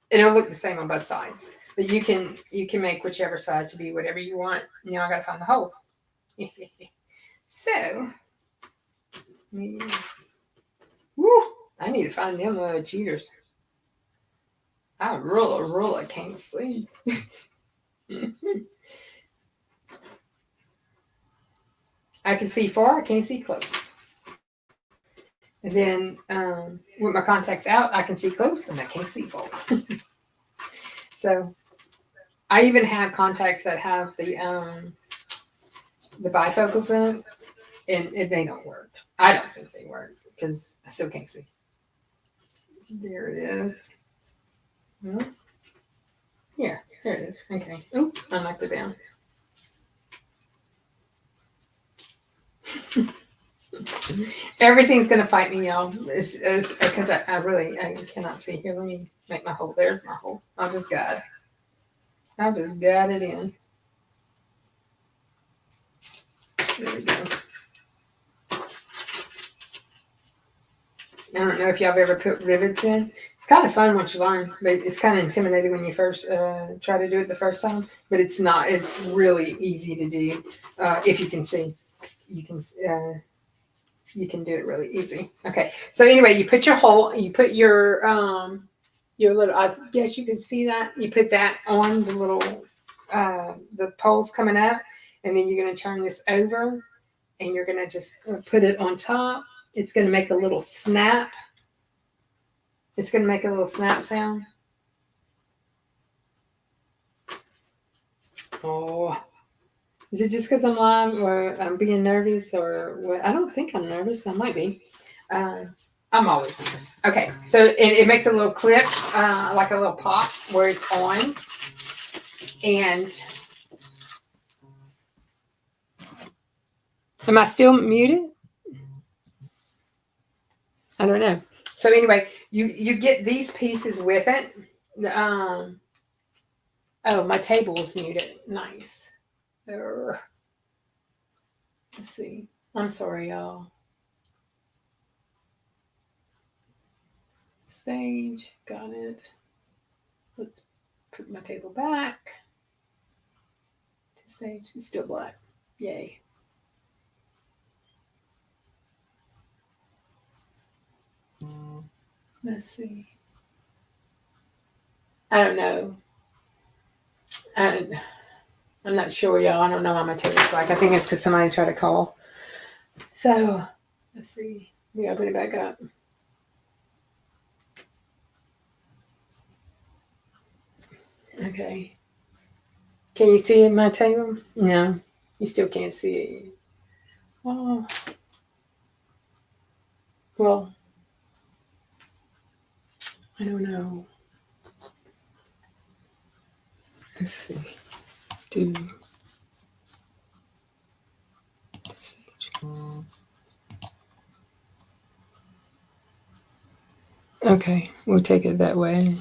it'll look the same on both sides, but you can make whichever side to be whatever you want. Now I got to find the holes. So, woo, I need to find them cheaters. I really can't see. I can see far, I can't see close. And then with my contacts out, I can see close and I can't see far. So I even have contacts that have the bifocals in it, and they don't work. I don't think they work because I still can't see. There it is. Well, yeah, there it is. Okay. Oop, I knocked it down. Everything's gonna fight me, y'all. It's because I cannot see here. Let me make my hole. There's my hole. I'll just guide it in. There we go. I don't know if y'all have ever put rivets in. It's kind of fun once you learn, but it's kind of intimidating when you first try to do it the first time. But it's not. It's really easy to do if you can see. You can do it really easy. Okay. So anyway, you put your hole. You put your little. I guess you can see that. You put that on the little the poles coming up, and then you're going to turn this over, and you're going to just put it on top. It's going to make a little snap. It's going to make a little snap sound. Oh, is it just because I'm live or I'm being nervous or what? I don't think I'm nervous. I might be. I'm always nervous. Okay, so it makes a little clip, like a little pop where it's on. And am I still muted? I don't know. So anyway, you get these pieces with it. Oh, my table is muted. Nice. Let's see. I'm sorry, y'all. Stage. Got it. Let's put my table back. Stage. It's still black. Yay. Let's see. I don't know. I'm not sure, y'all. I don't know why my table's black. I think it's because somebody tried to call. So, let's see. We open it back up. Okay. Can you see my table? No. You still can't see it. Oh. Well, I don't know. Let's see. Okay, we'll take it that way.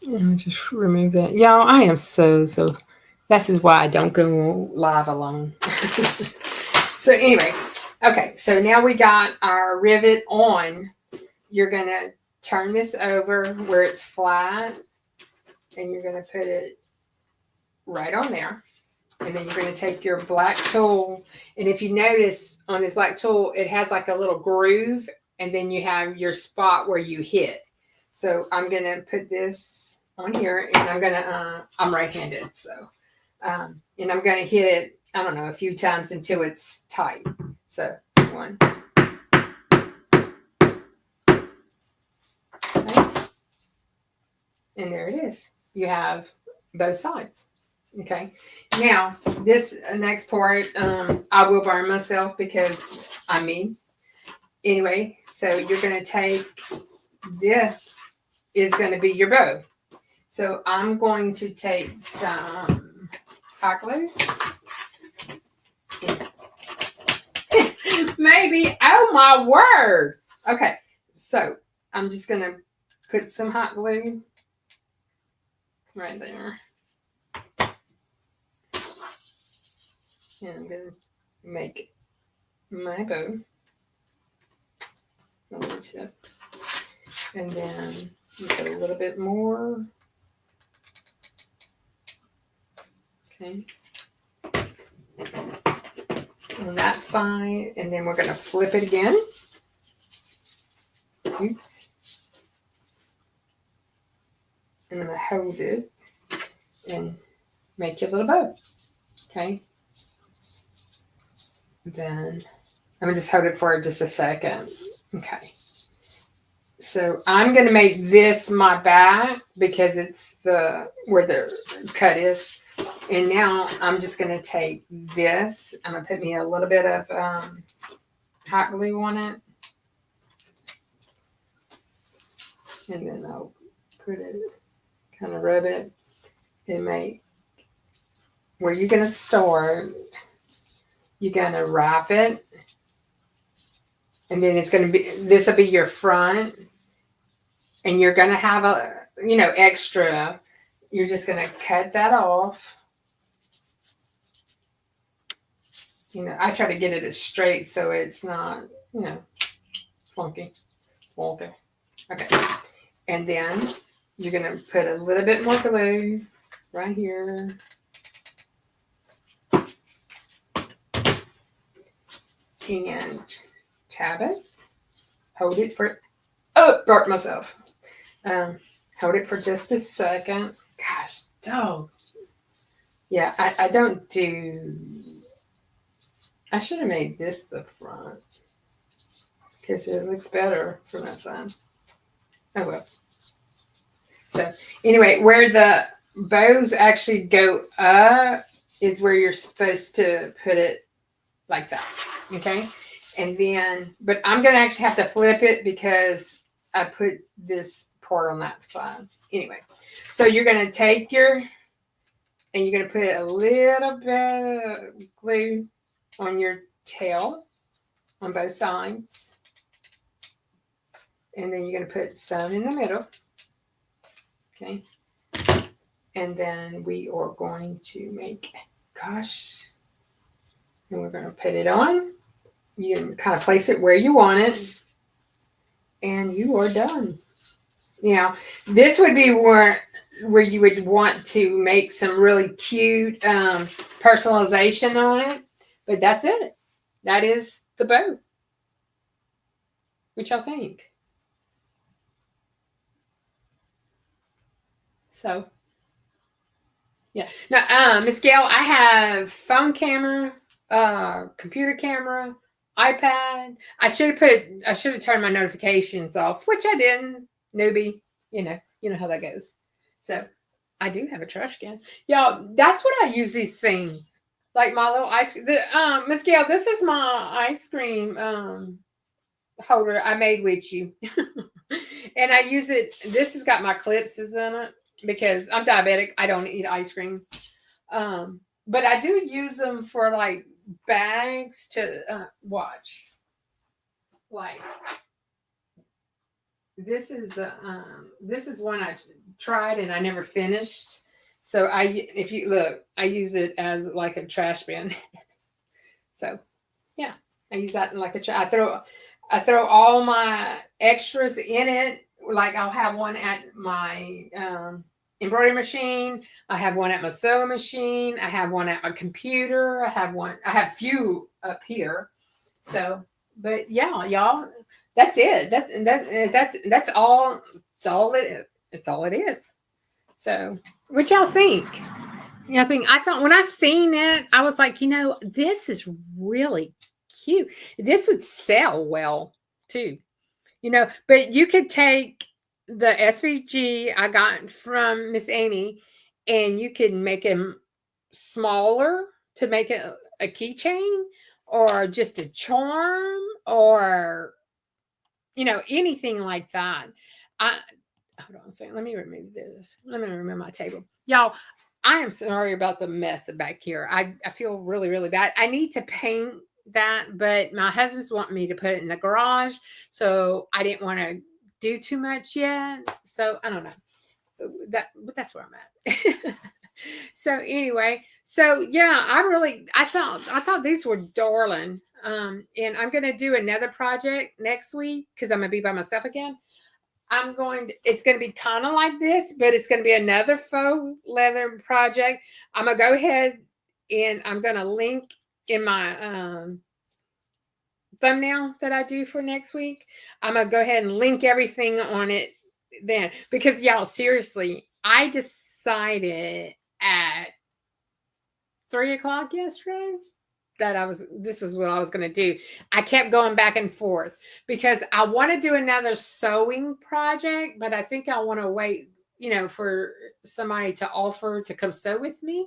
And just remove that. Y'all, I am so. This is why I don't go live alone. So anyway, okay, so now we got our rivet on. You're going to turn this over where it's flat, and you're going to put it right on there. And then you're going to take your black tool, and if you notice on this black tool, it has like a little groove, and then you have your spot where you hit. So I'm going to put this on here, and I'm gonna. I'm right-handed, so and I'm gonna hit it. I don't know, a few times until it's tight. So 1. Okay. And there it is. You have both sides. Okay. Now this next part, I will burn myself because I'm me. Anyway, so you're gonna take this is gonna be your bow. So I'm going to take some hot glue. Maybe, oh my word. Okay, so I'm just gonna put some hot glue right there. And I'm gonna make my bow. A little tip. And then put a little bit more. Okay. On that side, and then we're going to flip it again. Oops. And I'm going to hold it and make your little bow. Okay. Then I'm going to just hold it for just a second. Okay. So I'm going to make this my back because it's where the cut is. And now I'm just going to take this. I'm going to put me a little bit of hot glue on it. And then I'll put it, kind of rub it and make where you're going to start. You're going to wrap it. And then it's going to be, this will be your front. And you're going to have extra. You're just going to cut that off. I try to get it as straight so it's not, funky. Okay. And then you're going to put a little bit more glue right here. And tab it. Hold it for, burnt myself. Hold it for just a second. Gosh, dog. Yeah, I don't do. I should have made this the front because it looks better from that side. Oh well. So anyway, where the bows actually go up is where you're supposed to put it like that. Okay. And then, but I'm going to actually have to flip it because I put this part on that side. Anyway, so you're going to take and you're going to put a little bit of glue on your tail on both sides. And then you're going to put some in the middle. Okay. And then we are going to make, and we're going to put it on. You can kind of place it where you want it. And you are done. This would be where you would want to make some really cute personalization on it. But that's it. That is the bow. What y'all think? So, yeah. Now, Miss Gail, I have phone camera, computer camera, iPad. I should have turned my notifications off, which I didn't. Newbie, you know how that goes. So I do have a trash can. Y'all, that's what I use these things. Like my little ice cream. Miss Gail, this is my ice cream holder I made with you. And I use it. This has got my clips in it because I'm diabetic. I don't eat ice cream. But I do use them for like bags to watch. Like this is one I tried and I never finished. So if you look, I use it as like a trash bin. So yeah, I use that like I throw all my extras in it. Like I'll have one at my embroidery machine. I have one at my sewing machine. I have one at my computer. I have few up here. So, but yeah, y'all, that's it. That's all. It's all it is. So, what y'all think? Yeah, I thought when I seen it, I was like, this is really cute. This would sell well too. But you could take the SVG I got from Miss Amy and you could make them smaller to make it a keychain or just a charm or anything like that. Hold on a second. Let me remove this. Let me remove my table. Y'all, I am sorry about the mess back here. I feel really, really bad. I need to paint that, but my husband's wanting me to put it in the garage. So I didn't want to do too much yet. So I don't know. But that's where I'm at. So anyway, yeah, I thought these were darling. And I'm gonna do another project next week because I'm gonna be by myself again. It's going to be kind of like this, but it's going to be another faux leather project. I'm going to go ahead and I'm going to link in my thumbnail that I do for next week. I'm going to go ahead and link everything on it then. Because, y'all, seriously, I decided at 3:00 yesterday that this is what I was going to do. I kept going back and forth because I want to do another sewing project, but I think I want to wait, for somebody to offer to come sew with me.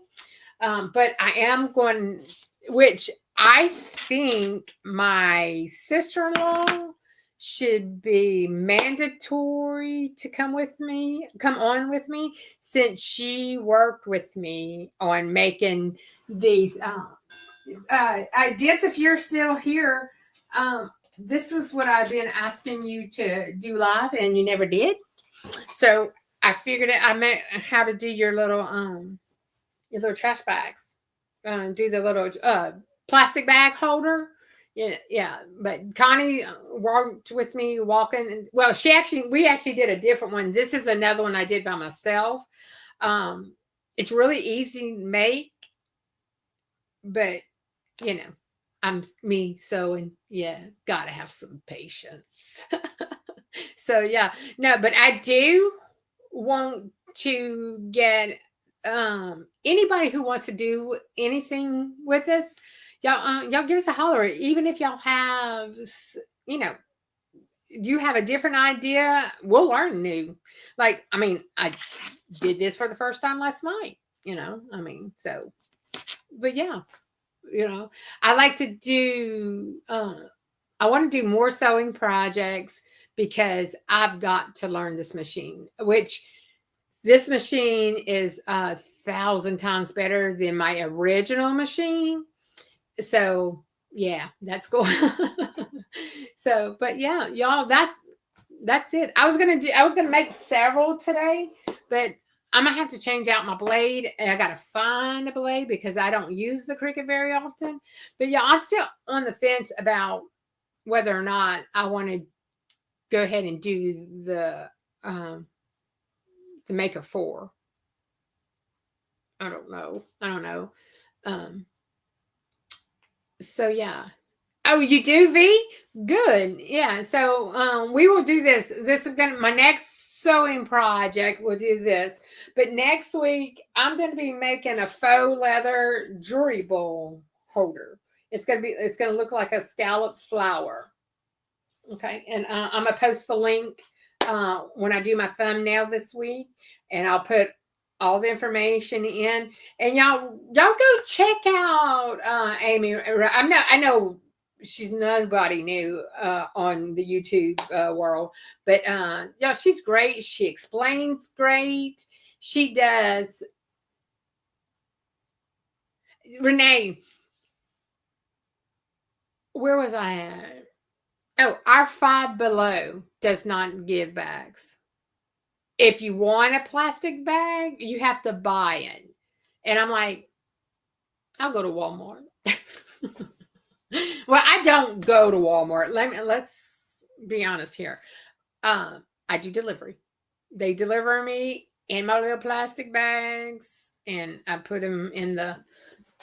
But I am going, which I think my sister-in-law should be mandatory to come on with me since she worked with me on making these, Dance, if you're still here, this was what I've been asking you to do live, and you never did. So I figured I meant how to do your little trash bags. Do the little plastic bag holder. Yeah. But Connie worked with me walking. Well, we actually did a different one. This is another one I did by myself. It's really easy to make, but I'm me sewing. Yeah, gotta have some patience. So yeah, no, but I do want to get anybody who wants to do anything with us. Y'all give us a holler. Even if y'all have, you have a different idea, we'll learn new. I did this for the first time last night. So, but yeah. I like to do I want to do more sewing projects because I've got to learn this machine, which this machine is 1,000 times better than my original machine. So yeah, that's cool. So, but yeah, y'all, that's it. I was gonna make several today, but I'm gonna have to change out my blade, and I gotta find a blade because I don't use the Cricut very often. But yeah, I'm still on the fence about whether or not I want to go ahead and do the Maker 4. I don't know. So yeah. Oh, you do, V? Good. Yeah. So we will do this. This is gonna my next sewing project. We'll do this. But next week I'm gonna be making a faux leather jewelry bowl holder. It's gonna look like a scalloped flower. Okay, and I'm gonna post the link when I do my thumbnail this week, and I'll put all the information in. And y'all go check out Amy. I know she's nobody new on the YouTube world, but she's great. She explains great. She does. Renee, where was I at? Oh, our Five Below does not give bags. If you want a plastic bag, you have to buy it. And I'm like, I'll go to Walmart. Well, I don't go to Walmart. Let's be honest here. I do delivery. They deliver me in my little plastic bags, and I put them in the,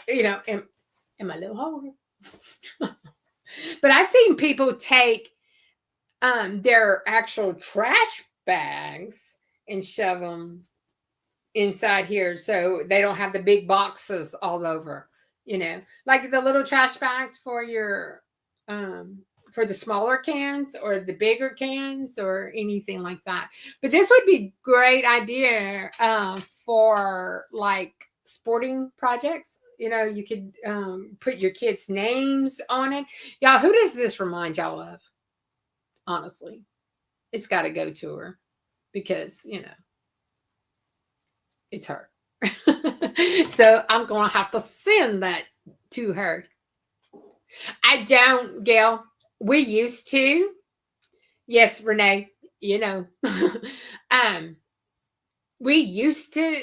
in my little holder. But I've seen people take their actual trash bags and shove them inside here, so they don't have the big boxes all over. Like the little trash bags for the smaller cans or the bigger cans or anything like that. But this would be great idea for like sporting projects. You could put your kids' names on it. Y'all, who does this remind y'all of? Honestly, it's got to go to her because, it's her. So I'm going to have to send that to her. I don't, Gail. We used to. Yes, Renee, we used to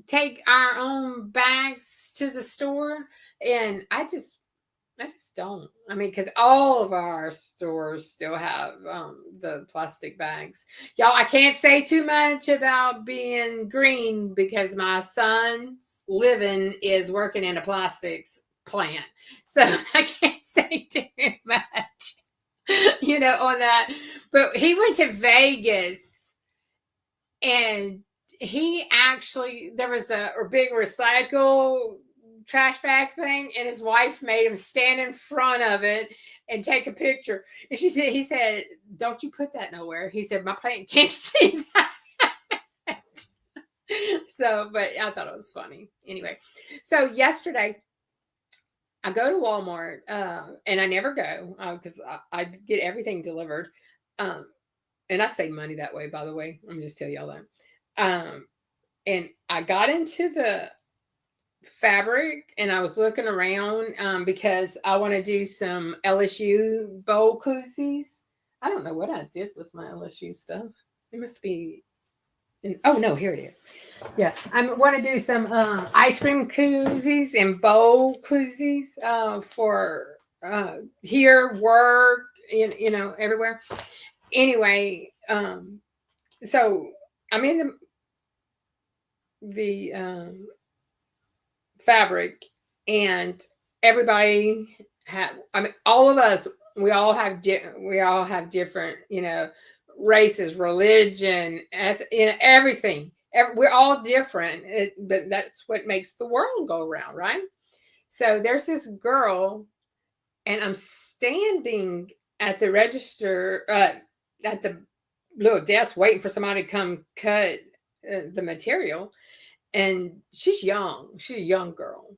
take our own bags to the store, and I just don't. I mean, because all of our stores still have the plastic bags. Y'all, I can't say too much about being green because my son's living is working in a plastics plant. So I can't say too much, on that. But he went to Vegas, and there was a big recycle trash bag thing, and his wife made him stand in front of it and take a picture. And he said, "Don't you put that nowhere." He said, "My plant can't see that." So, but I thought it was funny. Anyway, so yesterday I go to Walmart, and I never go because I get everything delivered. And I save money that way, by the way. Let me just tell y'all that. And I got into the fabric and I was looking around because I want to do some LSU bowl koozies. I don't know what I did with my LSU stuff. It must be oh no, here it is. Yeah, I want to do some ice cream koozies and bowl koozies for here, work, everywhere. Anyway, so I'm in the fabric, and everybody all of us, we all have different, races, religion, everything. We're all different, but that's what makes the world go around, right? So there's this girl, and I'm standing at the register, at the little desk, waiting for somebody to come cut the material. And she's young. She's a young girl.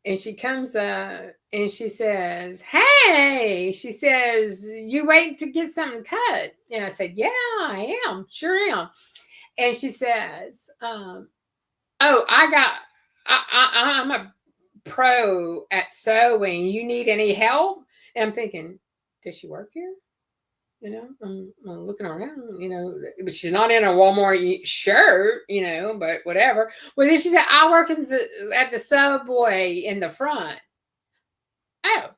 And she comes up and she says, "Hey," she says, "you waiting to get something cut?" And I said, "Yeah, I am. Sure am." And she says, "Oh, I'm a pro at sewing. You need any help?" And I'm thinking, does she work here? I'm looking around, but she's not in a Walmart shirt, but whatever. Well, then she said, "I work at the Subway in the front." Oh.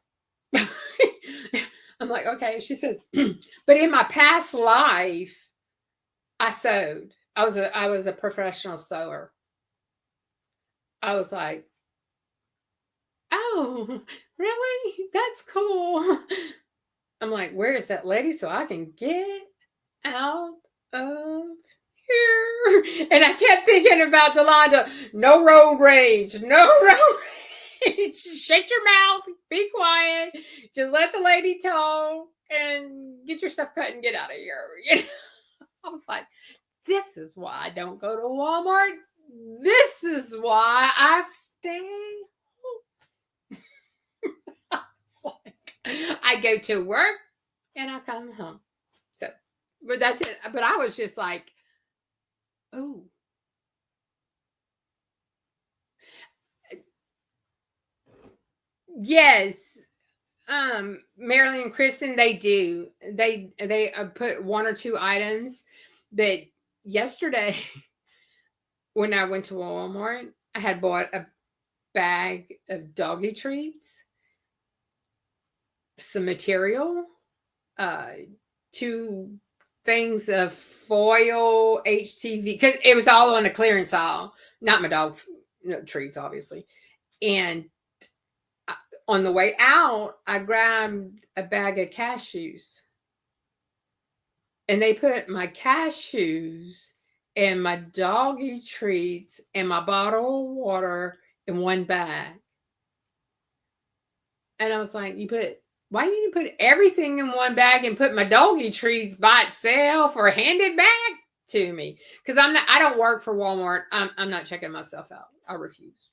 I'm like, okay. She says, "But in my past life, I sewed. I was a professional sewer." I was like, "Oh, really? That's cool." I'm like, "Where is that lady so I can get out of here?" And I kept thinking about Delonda. No road rage. No road rage. Shut your mouth. Be quiet. Just let the lady talk and get your stuff cut and get out of here. I was like, this is why I don't go to Walmart. This is why I stay home. I go to work and I come home. So, but that's it. But I was just like, oh. Yes. Marilyn and Kristen, they do. They put one or two items. But yesterday, when I went to Walmart, I had bought a bag of doggy treats, some material, 2 things of foil HTV, because it was all on a clearance aisle, not my dog treats, obviously. And on the way out, I grabbed a bag of cashews, and they put my cashews and my doggy treats and my bottle of water in one bag. And I was like, why didn't you put everything in one bag and put my doggy treats by itself or hand it back to me? Because I don't work for Walmart. I'm not checking myself out. I refuse.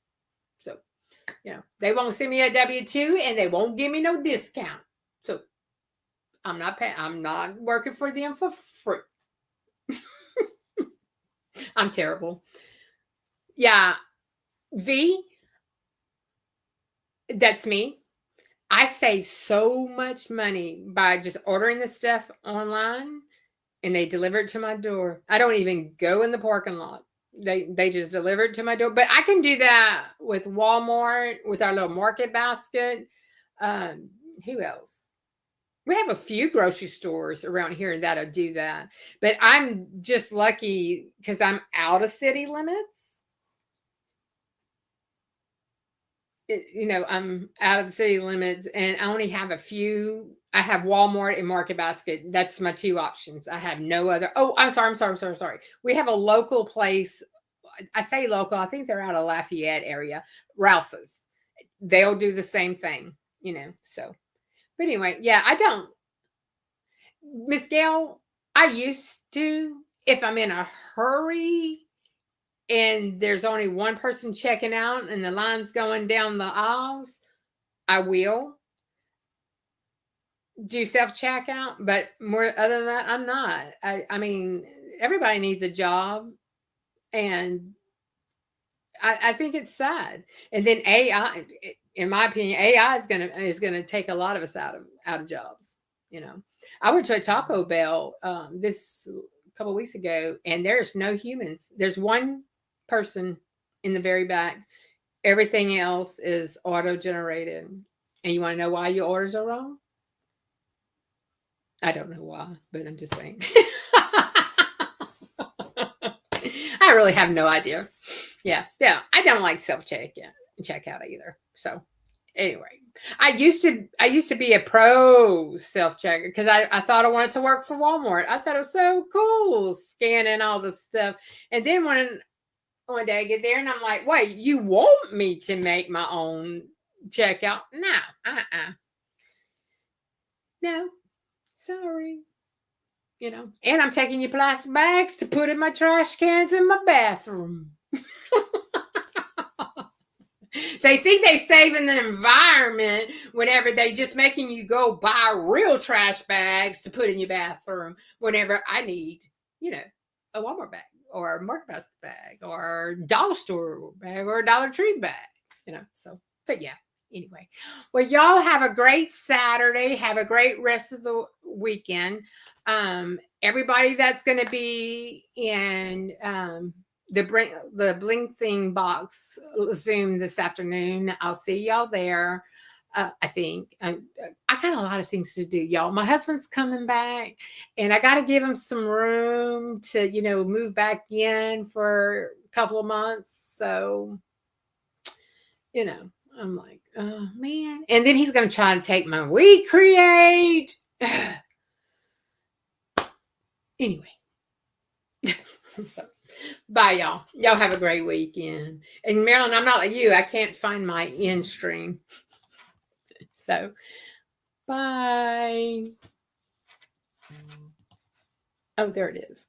So, they won't send me a W-2 and they won't give me no discount. So I'm not working for them for free. I'm terrible. Yeah. V, that's me. I save so much money by just ordering the stuff online and they deliver it to my door. I don't even go in the parking lot. They just deliver it to my door. But I can do that with Walmart, with our little market basket. Who else? We have a few grocery stores around here that'll do that. But I'm just lucky because I'm out of city limits. I'm out of the city limits and I only have a few. I have Walmart and Market Basket. That's my two options. I have no other. Oh, I'm sorry. We have a local place. I say local. I think they're out of Lafayette area. Rouse's. They'll do the same thing, so. But anyway, yeah, I don't. Miss Gail, I used to, if I'm in a hurry and there's only one person checking out and the line's going down the aisles, I will do self-checkout. But more other than that, I'm not. I mean, everybody needs a job. And I think it's sad. And then AI, in my opinion, AI is gonna take a lot of us out of jobs. I went to a Taco Bell this couple weeks ago, and there's no humans. There's one person in the very back. Everything else is auto generated. And you want to know why your orders are wrong? I don't know why, but I'm just saying. I really have no idea. Yeah. I don't like checkout either. So anyway, I used to be a pro self-checker because I thought I wanted to work for Walmart. I thought it was so cool scanning all the stuff. And then one day I get there and I'm like, wait, you want me to make my own checkout? No, no, sorry. And I'm taking your plastic bags to put in my trash cans in my bathroom. They think they saving the environment whenever they just making you go buy real trash bags to put in your bathroom whenever I need, a Walmart bag or a Market Basket bag or dollar store bag or a Dollar Tree bag, so, but yeah. Anyway, well, y'all have a great Saturday. Have a great rest of the weekend. Everybody that's going to be in the Bling Thing box Zoom this afternoon, I'll see y'all there. I think I got a lot of things to do, y'all. My husband's coming back, and I got to give him some room to, move back in for a couple of months. So, I'm like, oh man. And then he's going to try to take my We Create. Anyway. So, bye, y'all. Y'all have a great weekend. And Marilyn, I'm not like you. I can't find my end stream. So, bye. Oh, there it is.